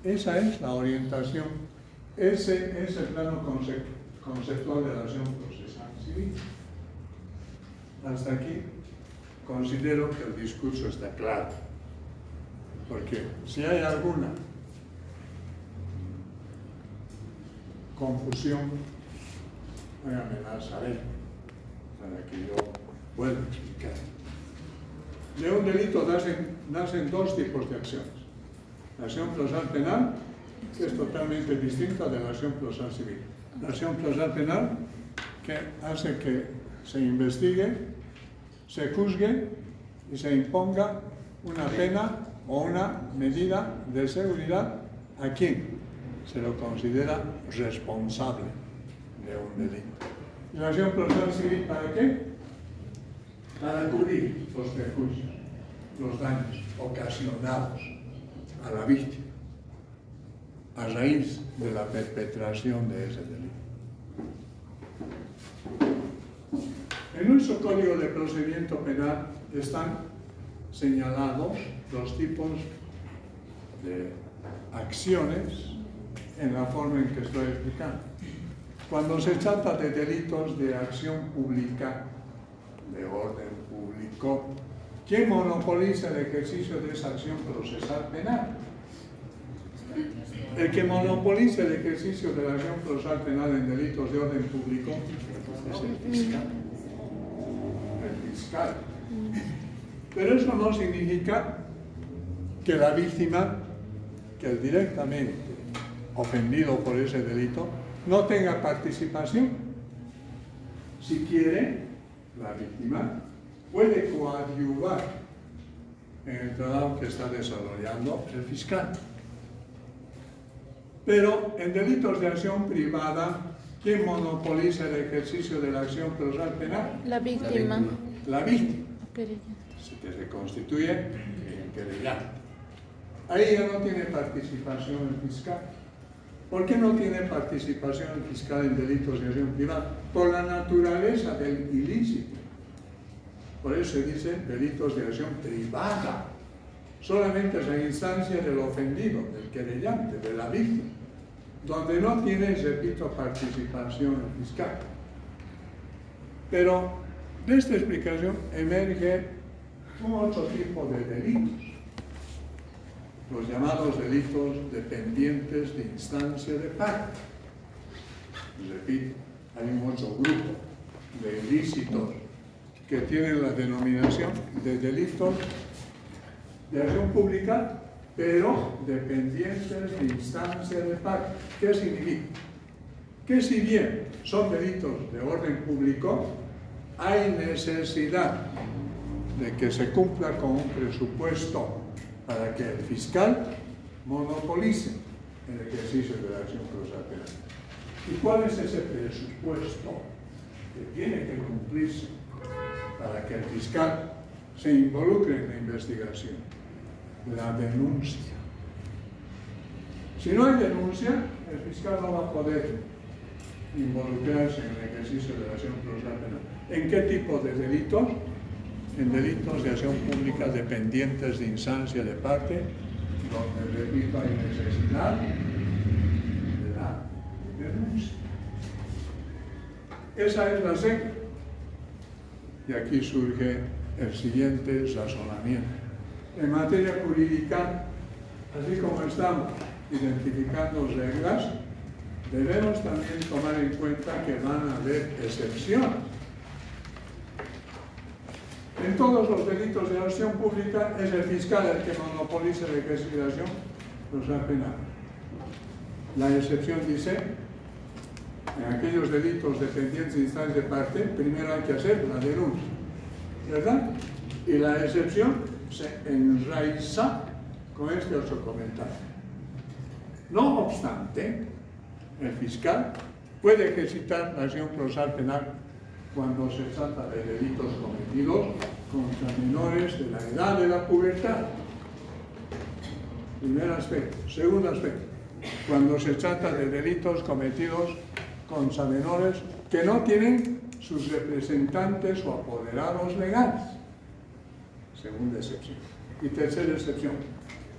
Esa es la orientación, ese es el plano conceptual de la acción procesal civil. Hasta aquí considero que el discurso está claro, porque si hay alguna confusión, háganmela saber para que yo pueda explicar. De un delito nacen dos tipos de acciones. La acción procesal penal, que es totalmente distinta de la acción procesal civil. La acción procesal penal, que hace que se investigue, se juzgue y se imponga una pena o una medida de seguridad a quien se lo considera responsable de un delito. ¿Y la acción procesal civil para qué? Para cubrir los perjuicios, los daños ocasionados a la víctima a raíz de la perpetración de ese delito. En nuestro Código de Procedimiento Penal están señalados los tipos de acciones en la forma en que estoy explicando. Cuando se trata de delitos de acción pública, de orden público, ¿quién monopoliza el ejercicio de esa acción procesal penal? El que monopoliza el ejercicio de la acción procesal penal en delitos de orden público es el fiscal. El fiscal. Pero eso no significa que la víctima, que el directamente ofendido por ese delito, no tenga participación. Si quiere, la víctima puede coadyuvar en el trabajo que está desarrollando el fiscal. Pero en delitos de acción privada, ¿quién monopoliza el ejercicio de la acción procesal penal? La víctima. La víctima. Querellante. Que se constituye en querellante. Ahí ya no tiene participación el fiscal. ¿Por qué no tiene participación el fiscal en delitos de acción privada? Por la naturaleza del ilícito. Por eso se dice delitos de acción privada. Solamente es la instancia del ofendido, del querellante, de la víctima, donde no tiene, repito, participación el fiscal. Pero de esta explicación emerge un otro tipo de delitos, los llamados delitos dependientes de instancia de parte. Repito, hay un otro grupo de ilícitos que tienen la denominación de delitos de acción pública, pero dependientes de instancia de parte. ¿Qué significa? Que si bien son delitos de orden público, hay necesidad de que se cumpla con un presupuesto para que el fiscal monopolice el ejercicio de la acción procesal penal. ¿Y cuál es ese presupuesto que tiene que cumplirse para que el fiscal se involucre en la investigación? La denuncia. Si no hay denuncia, el fiscal no va a poder involucrarse en el ejercicio de la acción procesal penal. ¿En qué tipo de delitos? En delitos de acción pública dependientes de instancia de parte, donde, repito, hay necesidad de la denuncia. Esa es la regla. Y aquí surge el siguiente razonamiento. En materia jurídica, así como estamos identificando reglas, debemos también tomar en cuenta que van a haber excepciones. En todos los delitos de acción pública es el fiscal el que monopoliza la ejercicio de acción procesal penal. La excepción dice, en aquellos delitos dependientes de instancias de parte, primero hay que hacer la denuncia, ¿verdad? Y la excepción se enraiza con este otro comentario. No obstante, el fiscal puede ejercitar la acción procesal penal cuando se trata de delitos cometidos contra menores de la edad de la pubertad. Primer aspecto. Segundo aspecto, cuando se trata de delitos cometidos contra menores que no tienen sus representantes o apoderados legales. Segunda excepción. Y tercera excepción,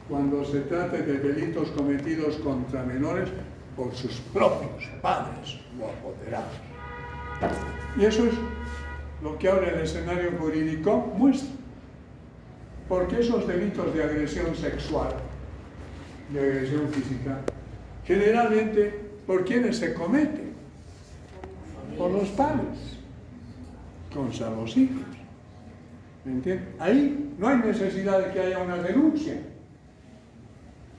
cuando se trate de delitos cometidos contra menores por sus propios padres o apoderados. Y eso es lo que ahora el escenario jurídico muestra. Porque esos delitos de agresión sexual, de agresión física, generalmente, ¿por quiénes se cometen? Por los padres, contra los hijos. ¿Me entiendes? Ahí no hay necesidad de que haya una denuncia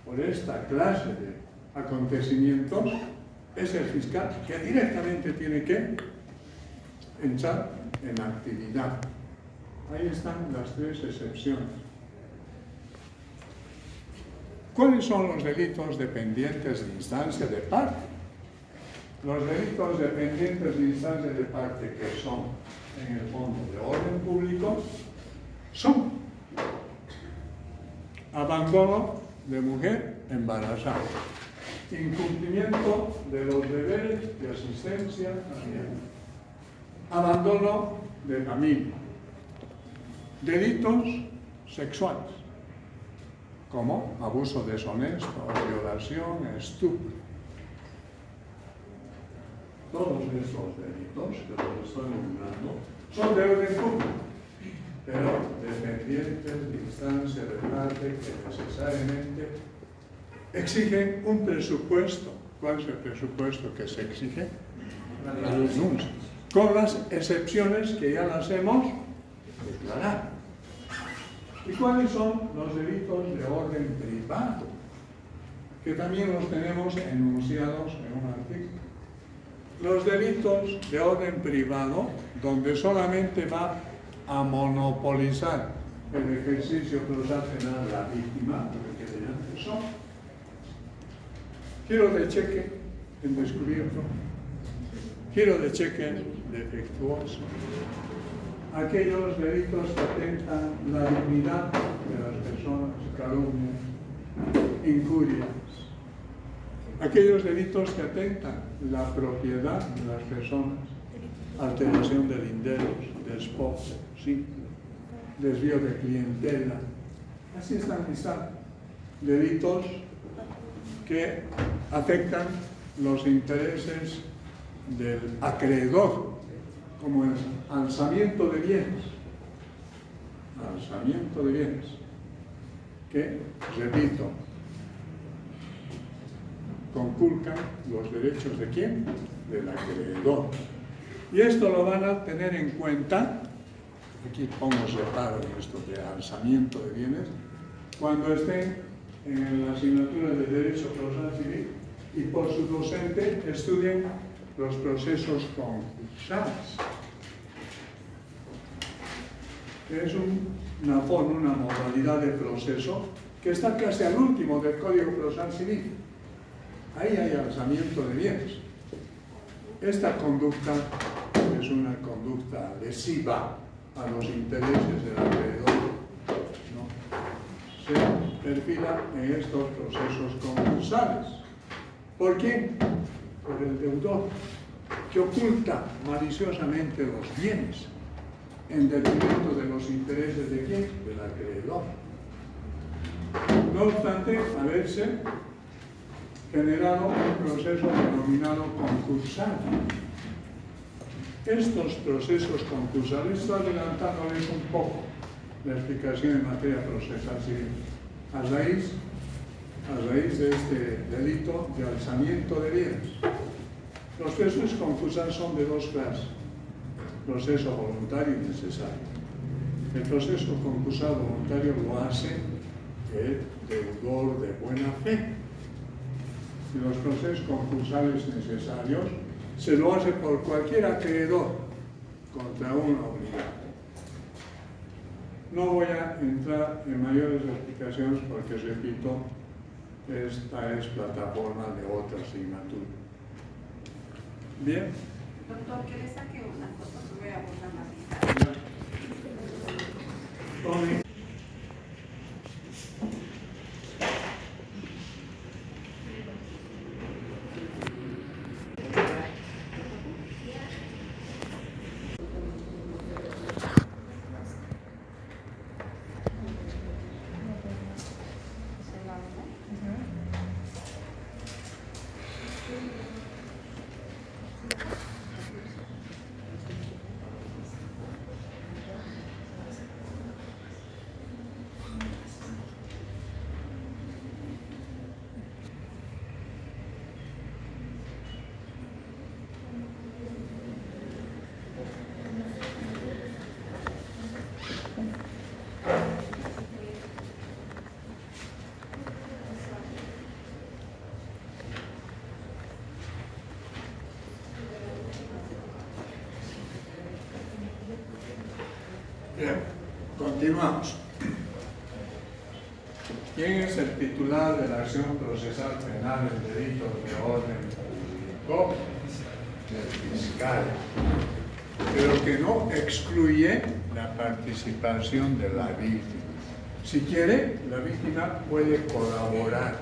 por esta clase de acontecimientos. Es el fiscal que directamente tiene que entrar en actividad. Ahí están las tres excepciones. ¿Cuáles son los delitos dependientes de instancia de parte? Los delitos dependientes de instancia de parte, que son en el fondo de orden público, son abandono de mujer embarazada, incumplimiento de los deberes de asistencia familiar, abandono de familia, delitos sexuales, como abuso deshonesto, violación, estupro. Todos esos delitos que los estoy nombrando son de orden público, pero dependientes de instancia de parte que necesariamente exigen un presupuesto. ¿Cuál es el presupuesto que se exige? La denuncia. Con las excepciones que ya las hemos declarado. ¿Y cuáles son los delitos de orden privado? Que también los tenemos enunciados en un artículo. Los delitos de orden privado, donde solamente va a monopolizar el ejercicio procesal penal la víctima, porque delante son giro de cheque en descubierto, giro de cheque defectuoso, aquellos delitos que atentan la dignidad de las personas, calumnias, injurias, aquellos delitos que atentan la propiedad de las personas, alteración de linderos, despojo, sí, desvío de clientela. Así están listados. Delitos que afectan los intereses del acreedor, como el alzamiento de bienes. Alzamiento de bienes. Que, repito, conculcan los derechos de ¿quién? Del acreedor. Y esto lo van a tener en cuenta, aquí pongo reparo en esto de alzamiento de bienes, cuando estén en la asignatura de Derecho Procesal Civil y por su docente estudien los procesos concursales. Es una forma, una modalidad de proceso que está casi al último del Código Procesal Civil. Ahí hay alzamiento de bienes. Esta conducta es una conducta lesiva a los intereses del acreedor, ¿no? perfila en estos procesos concursales. ¿Por quién? Por el deudor, que oculta maliciosamente los bienes en detrimento de los intereses de quién? Del acreedor. No obstante, haberse generado un proceso denominado concursal. Estos procesos concursales, estoy adelantándoles un poco la explicación en materia procesal civil, a raíz de este delito de alzamiento de bienes. Los procesos concursales son de dos clases: proceso voluntario y necesario. El proceso concursal voluntario lo hace el deudor de buena fe. Y los procesos concursales necesarios se lo hace por cualquier acreedor contra un obligado. No voy a entrar en mayores explicaciones porque, repito, esta es plataforma de otra asignatura. Bien. Doctor, que le saque una foto, que voy a borrar la vista. Tony. Bien, continuamos. ¿Quién es el titular de la acción procesal penal en delitos de orden público? El fiscal. Pero que no excluye la participación de la víctima. Si quiere, la víctima puede colaborar,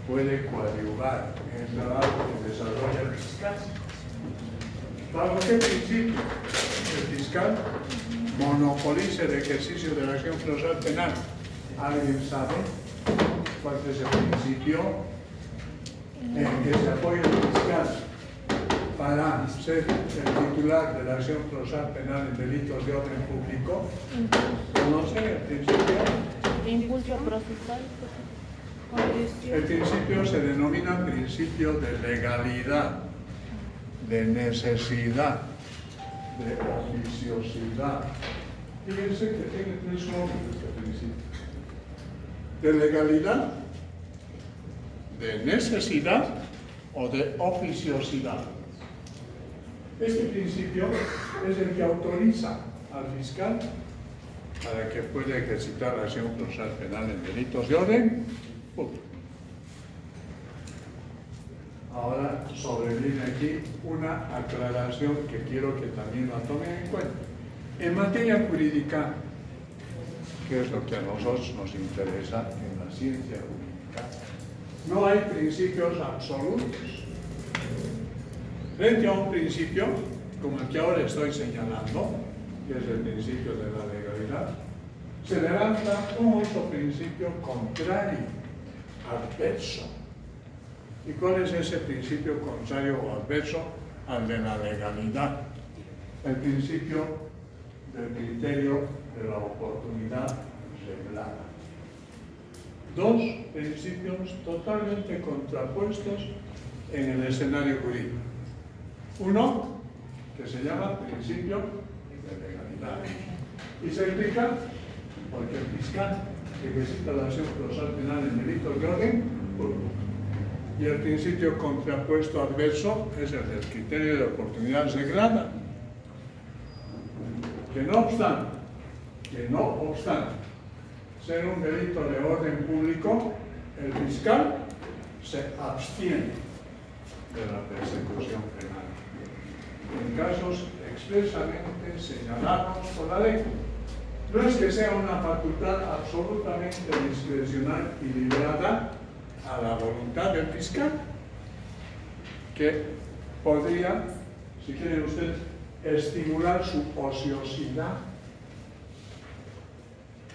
puede coadyuvar en el trabajo que desarrolla el fiscal. ¿Bajo qué principio el fiscal monopoliza el ejercicio de la acción procesal penal? ¿Alguien sabe cuál es el principio en que se apoya el fiscal para ser el titular de la acción procesal penal en delitos de orden público? ¿Conoce el principio? Impulso procesal. El principio se denomina principio de legalidad, de necesidad, de oficiosidad. Fíjense que tiene tres nombres este principio: de legalidad, de necesidad o de oficiosidad. Este principio es el que autoriza al fiscal para que pueda ejercitar la acción procesal penal en delitos de orden público. Ahora sobreviene aquí una aclaración que quiero que también la tomen en cuenta. En materia jurídica, que es lo que a nosotros nos interesa en la ciencia jurídica, no hay principios absolutos. Frente a un principio, como el que ahora estoy señalando, que es el principio de la legalidad, se levanta un otro principio contrario, adverso. ¿Y cuál es ese principio contrario o adverso al de la legalidad? El principio del criterio de la oportunidad reglada. Dos principios totalmente contrapuestos en el escenario jurídico. Uno, que se llama principio de legalidad. Y se explica porque el fiscal ejercita la acción procesal penal en delitos de orden público. Y el principio contrapuesto adverso es el del criterio de oportunidad reglada. Que no obstante ser un delito de orden público, el fiscal se abstiene de la persecución penal en casos expresamente señalados por la ley. No es que sea una facultad absolutamente discrecional y liberada a la voluntad del fiscal, que podría, si quieren ustedes, estimular su ociosidad.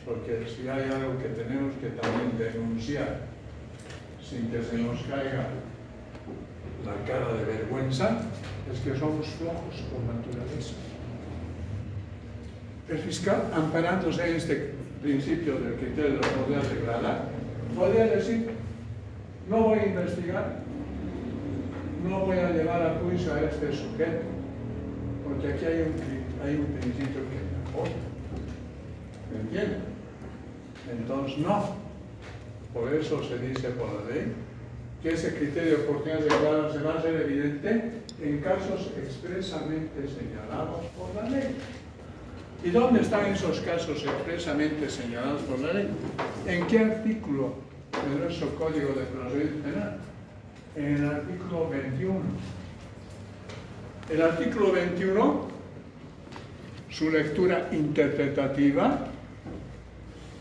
Porque si hay algo que tenemos que también denunciar, sin que se nos caiga la cara de vergüenza, es que somos flojos por naturaleza. El fiscal, amparándose en este principio del criterio de la autoridad declarada, podría decir: no voy a investigar, no voy a llevar a juicio a este sujeto, porque aquí hay un principio que me apoya. ¿Me entienden? Entonces, no. Por eso se dice por la ley que ese criterio de oportunidad declarada se va a hacer evidente en casos expresamente señalados por la ley. ¿Y dónde están esos casos expresamente señalados por la ley? ¿En qué artículo de nuestro Código de Procedimiento Penal? En el artículo 21. El artículo 21, su lectura interpretativa,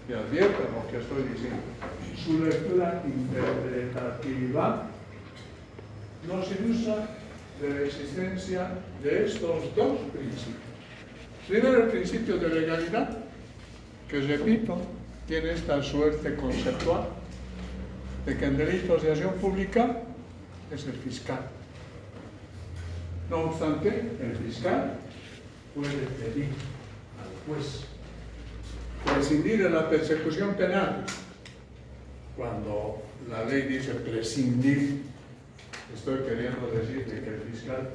y advierta lo que estoy diciendo, su lectura interpretativa nos ilustra de la existencia de estos dos principios. Primero, el principio de legalidad, que repito, tiene esta suerte conceptual de que en delitos de acción pública es el fiscal. No obstante, el fiscal puede pedir al juez prescindir de la persecución penal. Cuando la ley dice prescindir, estoy queriendo decir que el fiscal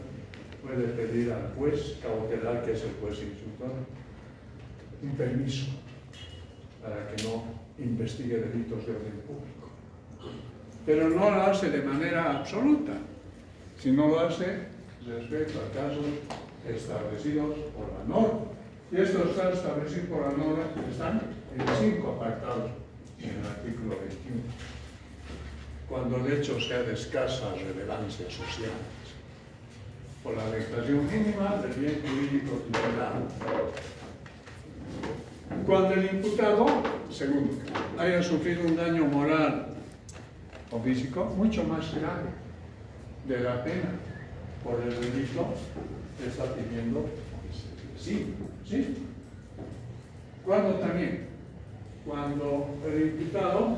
puede pedir al juez cautelar, que es el juez instructor, un permiso para que no investigue delitos de orden público. Pero no lo hace de manera absoluta, sino lo hace respecto a casos establecidos por la norma. Y estos casos establecidos por la norma están en 5 apartados en el artículo 21. Cuando el hecho sea de escasa relevancia social, por la declaración mínima del bien jurídico tutelado. Cuando el imputado, segundo, haya sufrido un daño moral o físico mucho más grave de la pena por el delito que está pidiendo, sí. Cuando también, cuando el imputado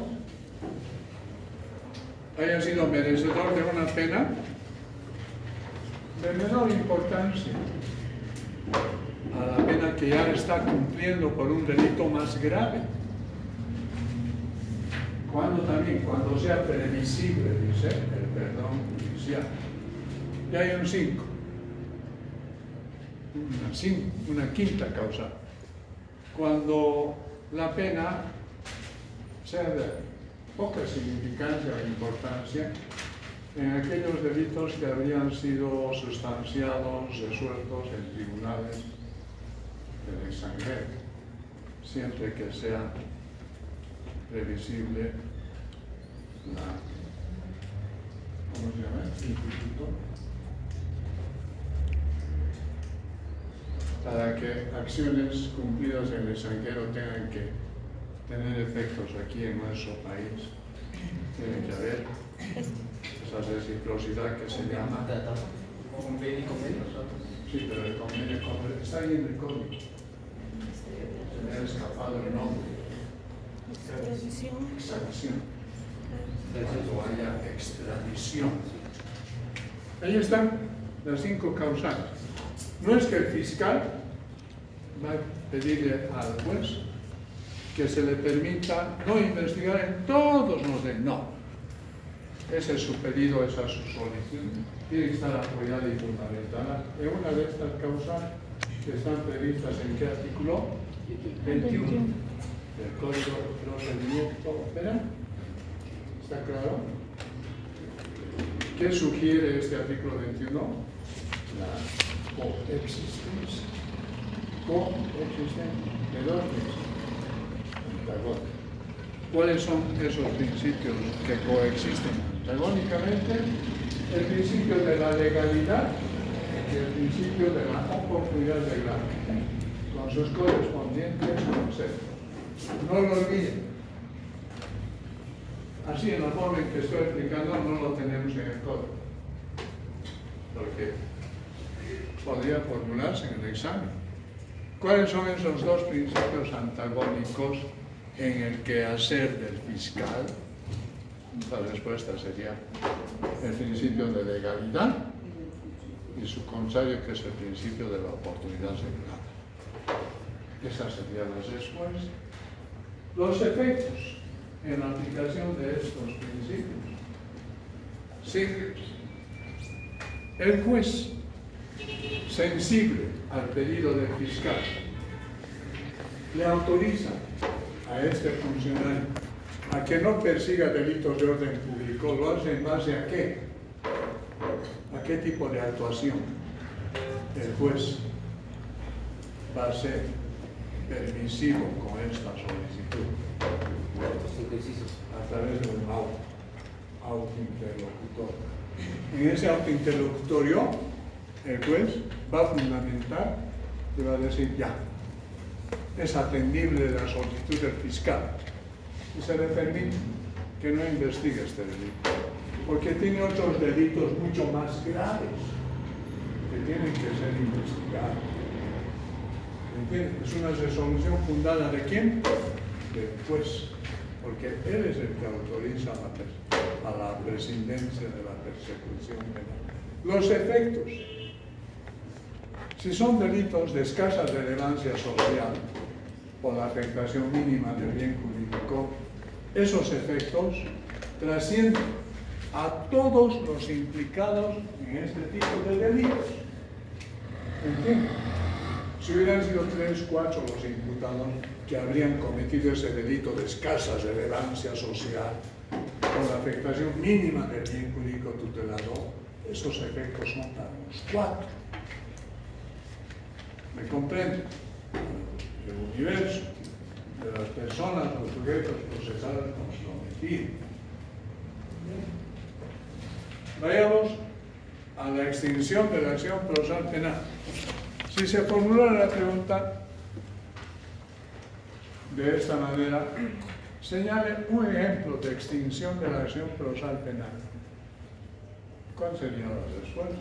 haya sido merecedor de una pena de menor importancia a la pena que ya está cumpliendo por un delito más grave. Cuando sea previsible, dice el perdón judicial. Y hay un 5. Una quinta causa. Cuando la pena sea de poca significancia o importancia en aquellos delitos que habrían sido sustanciados, resueltos en tribunales del extranjero, siempre que sea previsible ¿cómo se llama? Instituto, para que acciones cumplidas en el extranjero tengan que tener efectos aquí en nuestro país. Tiene que haber esa reciprocidad que se llama Convenio. Sí, pero el convenio está ahí en el código. Se me ha escapado el nombre. Extradición. O haya extradición. Ahí están las 5 causales. No es que el fiscal va a pedirle al juez que se le permita no investigar en todos los delitos. No. Ese es su pedido, esa es su solicitud. Tiene que estar apoyada y fundamentada en una de estas causas que están previstas en qué artículo 21 del Código de Procedimiento Penal. ¿Está claro? ¿Qué sugiere este artículo 21? La coexistencia. Coexistencia de dos antagónicos. ¿Cuáles son esos principios que coexisten antagónicamente? El principio de la legalidad y el principio de la oportunidad legal, con sus correspondientes correspondientes conceptos. No lo olviden. Así, en la forma en que estoy explicando, no lo tenemos en el código. Porque podría formularse en el examen. ¿Cuáles son esos dos principios antagónicos en el quehacer del fiscal? La respuesta sería el principio de legalidad y su contrario, que es el principio de la oportunidad segregada. Esas serían las respuestas. Los efectos en la aplicación de estos principios. Sí, el juez, sensible al pedido del fiscal, le autoriza a este funcionario a que no persiga delitos de orden público. ¿Lo hace en base a qué? ¿A qué tipo de actuación el juez va a ser permisivo con esta solicitud? A través de un autointerlocutor. En ese autointerlocutorio, el juez va a fundamentar y va a decir: ya, es atendible la solicitud del fiscal y se le permite que no investigue este delito, porque tiene otros delitos mucho más graves que tienen que ser investigados. ¿Entiendes? Es una resolución fundada ¿de quién? Del juez, porque él es el que autoriza a la presidencia de la persecución penal. Los efectos. Si son delitos de escasa relevancia social por la afectación mínima del bien jurídico, esos efectos trascienden a todos los implicados en este tipo de delitos. ¿Entiendes? Si hubieran sido 3, 4 los imputados que habrían cometido ese delito de escasa relevancia social por la afectación mínima del bien jurídico tutelado, esos efectos son para los 4. ¿Me comprenden? El universo de las personas o sujetos procesales comprometidos. Vayamos a la extinción de la acción procesal penal. Si se formulara la pregunta de esta manera, señale un ejemplo de extinción de la acción procesal penal. ¿Cuál sería la respuesta?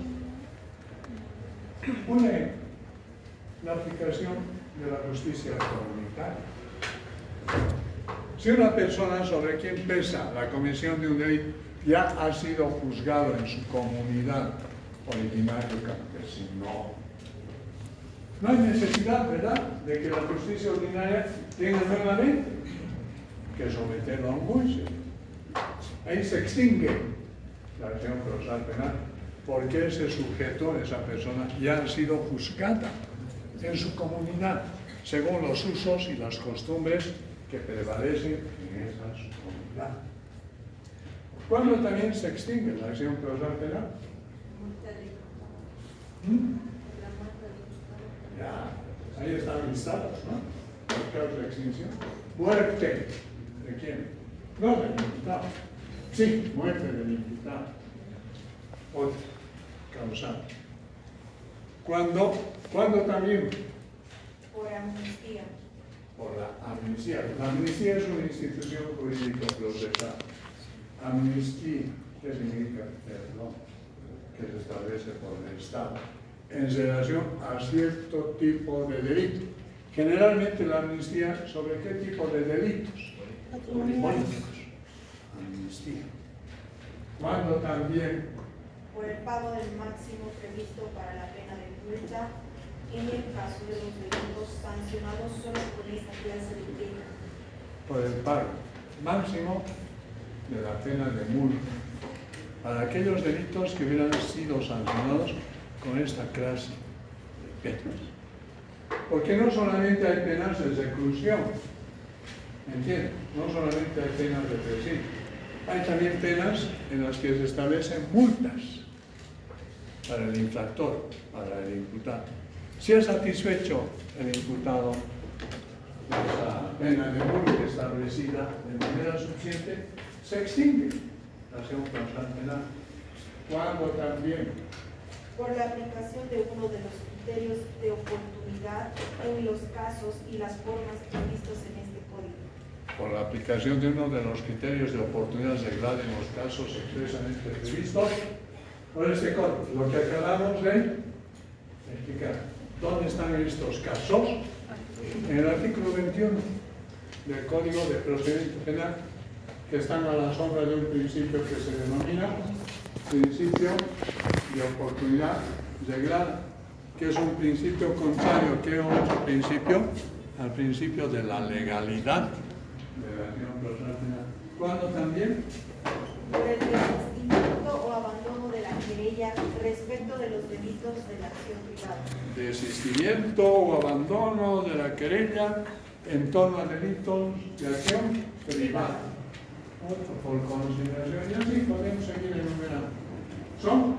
Un ejemplo, la aplicación de la justicia comunitaria. Si una persona sobre quien pesa la comisión de un delito ya ha sido juzgado en su comunidad originario campesino, no hay necesidad, ¿verdad?, de que la justicia ordinaria tenga nuevamente que someterlo a un juicio. Ahí se extingue la acción procesal penal, porque ese sujeto, esa persona, ya ha sido juzgada en su comunidad, según los usos y las costumbres que prevalecen en esas comunidades. ¿Cuándo también se extingue la acción procesal penal? Ya, ahí están listados, ¿no? Los casos de extinción. Muerte. ¿De quién? No, del imputado. Sí, muerte del imputado. Otra causal. ¿Cuándo también? Por amnistía. Por la amnistía. La amnistía es una institución jurídico-procesal. Amnistía, ¿qué significa? Perdón, que se establece por el Estado en relación a cierto tipo de delito. Generalmente la amnistía, ¿sobre qué tipo de delitos? Políticos. Amnistía. ¿Cuándo también? Por el pago del máximo previsto para la pena de multa en el caso de los delitos sancionados solo con esta clase de pena. Por el pago máximo de la pena de multa para aquellos delitos que hubieran sido sancionados con esta clase de penas. Porque no solamente hay penas de reclusión, ¿entiendes? No solamente hay penas de presidio, hay también penas en las que se establecen multas para el infractor, para el imputado. Si es satisfecho el imputado esa pena de multa establecida de manera suficiente, se extingue la acción procesal penal. Cuando también por la aplicación de uno de los criterios de oportunidad en los casos y las formas previstos en este código. Por la aplicación de uno de los criterios de oportunidad legal en los casos expresamente previstos por este código. Lo que acabamos de explicar. ¿Dónde están estos casos? En el artículo 21 del Código de Procedimiento Penal, que están a la sombra de un principio que se denomina principio de oportunidad legal, que es un principio contrario que otro principio, al principio de la legalidad de la acción procesal penal. ¿Cuándo también? Por el desistimiento o abandono de la querella respecto de los delitos de la acción privada. Desistimiento o abandono de la querella en torno a delitos de acción privada. Otro por consideración, y así podemos seguir enumerando. Son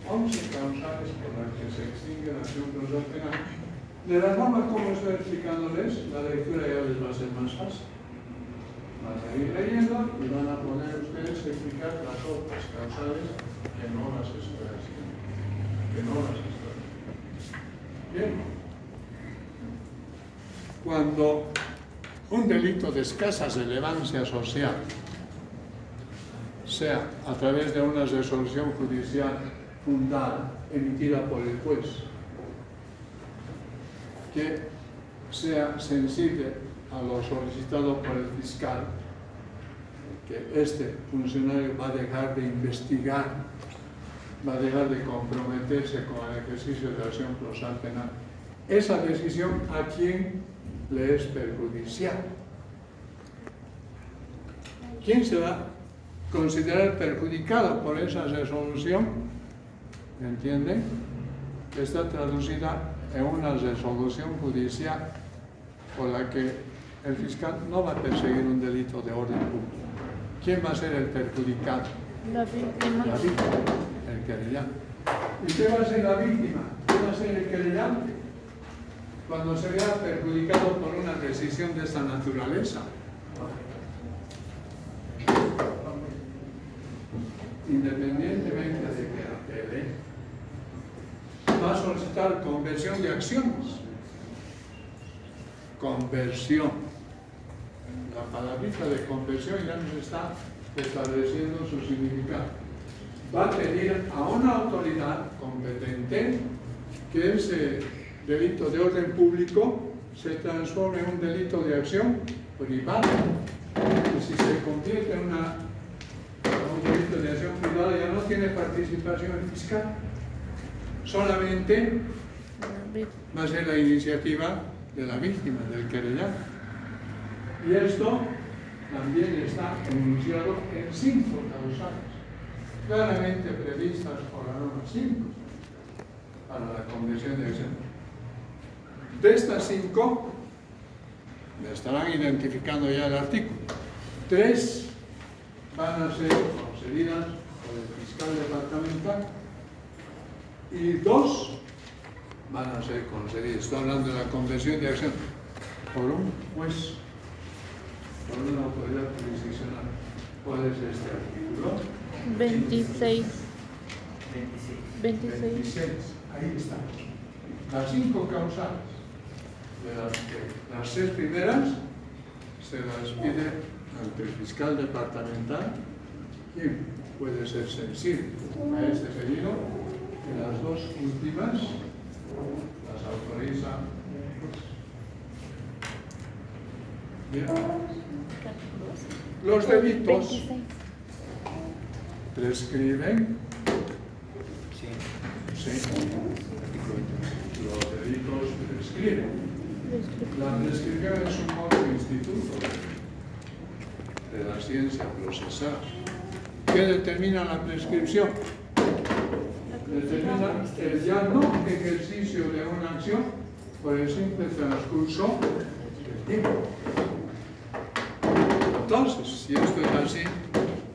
11 causales por las que se extingue la acción procesal penal. De la forma como estoy explicándoles, la lectura ya les va a ser más fácil. Van a ir leyendo y van a poder ustedes explicar las otras causales que no las estoy haciendo. Bien. Cuando un delito de escasa relevancia social, sea a través de una resolución judicial fundada, emitida por el juez, que sea sensible a lo solicitado por el fiscal, que este funcionario va a dejar de investigar, va a dejar de comprometerse con el ejercicio de la acción procesal penal. Esa decisión, ¿a quién le es perjudicial? ¿Quién se va a considerar perjudicado por esa resolución? ¿Entienden? Está traducida en una resolución judicial por la que el fiscal no va a perseguir un delito de orden público. ¿Quién va a ser el perjudicado? La víctima. La víctima, el querellante. ¿Y qué va a ser la víctima? ¿Qué va a ser el querellante? Cuando se vea perjudicado por una decisión de esta naturaleza. Independientemente de que apele, va a solicitar conversión de acciones. Conversión. La palabrita de conversión ya nos está estableciendo su significado. Va a pedir a una autoridad competente que ese delito de orden público se transforme en un delito de acción privada. Y si se convierte en un delito de acción privada, ya no tiene participación fiscal. Solamente va a ser la iniciativa de la víctima, del querellante. Y esto también está enunciado en 5 causales, claramente previstas por la norma 5 para la conversión de acción. De estas 5, me estarán identificando ya el artículo. 3 van a ser concedidas por el fiscal departamental y 2 van a ser concedidas. Estoy hablando de la conversión de acción por un juez, por una autoridad jurisdiccional. ¿Cuál es este artículo? 26. 26. Ahí estamos. Las 5 causales, de las que las 6 primeras se las pide ante el fiscal departamental, quien puede ser sensible a este pedido, y las 2 últimas las autoriza. Bien. Los delitos prescriben. Sí. Los delitos prescriben. La prescripción es un modo instituto de la ciencia procesal. ¿Qué determina la prescripción? Determina el ya no ejercicio de una acción por el simple transcurso del tiempo. Entonces, si esto es así,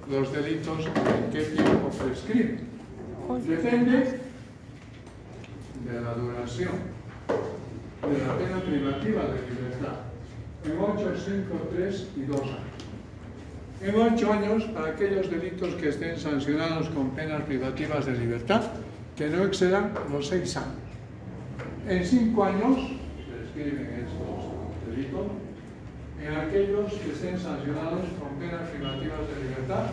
los delitos, ¿en qué tiempo prescriben? Depende de la duración de la pena privativa de libertad, en 8, 5, 3 y 2 años. En 8 años para aquellos delitos que estén sancionados con penas privativas de libertad que no excedan los 6 años. En 5 años prescriben estos delitos en aquellos que estén sancionados con penas privativas de libertad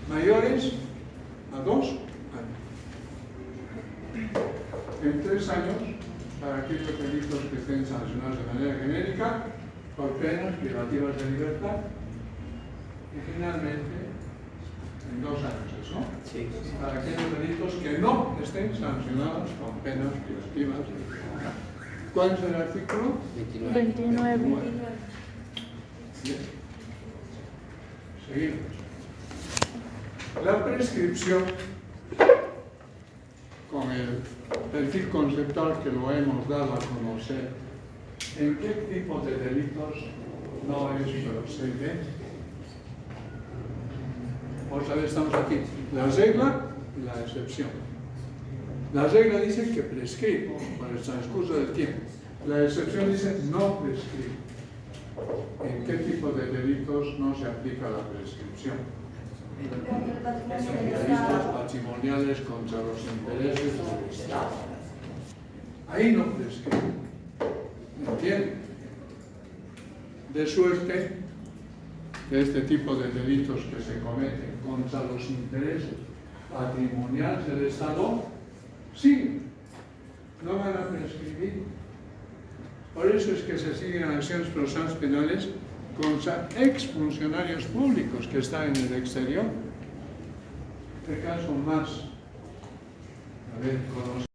mayores a 2 años. En 3 años para aquellos delitos que estén sancionados de manera genérica por penas privativas de libertad y finalmente en 2 años, ¿no? Sí. Para aquellos delitos que no estén sancionados con penas privativas de libertad. ¿Cuál es el artículo? 29. Bien. Seguimos. La prescripción, con el perfil conceptual que lo hemos dado a conocer, ¿en qué tipo de delitos no es procedente? Otra vez estamos aquí. La regla y la excepción. La regla dice que prescribe por el transcurso del tiempo. La excepción dice no prescribe. ¿En qué tipo de delitos no se aplica la prescripción? Delitos patrimoniales contra los intereses del Estado. Ahí no prescribe. ¿Entienden? De suerte que este tipo de delitos que se cometen contra los intereses patrimoniales del Estado siguen. No van a prescribir. Por eso es que se siguen acciones procesales penales contra exfuncionarios públicos que están en el exterior. Este caso más, a ver, conocido.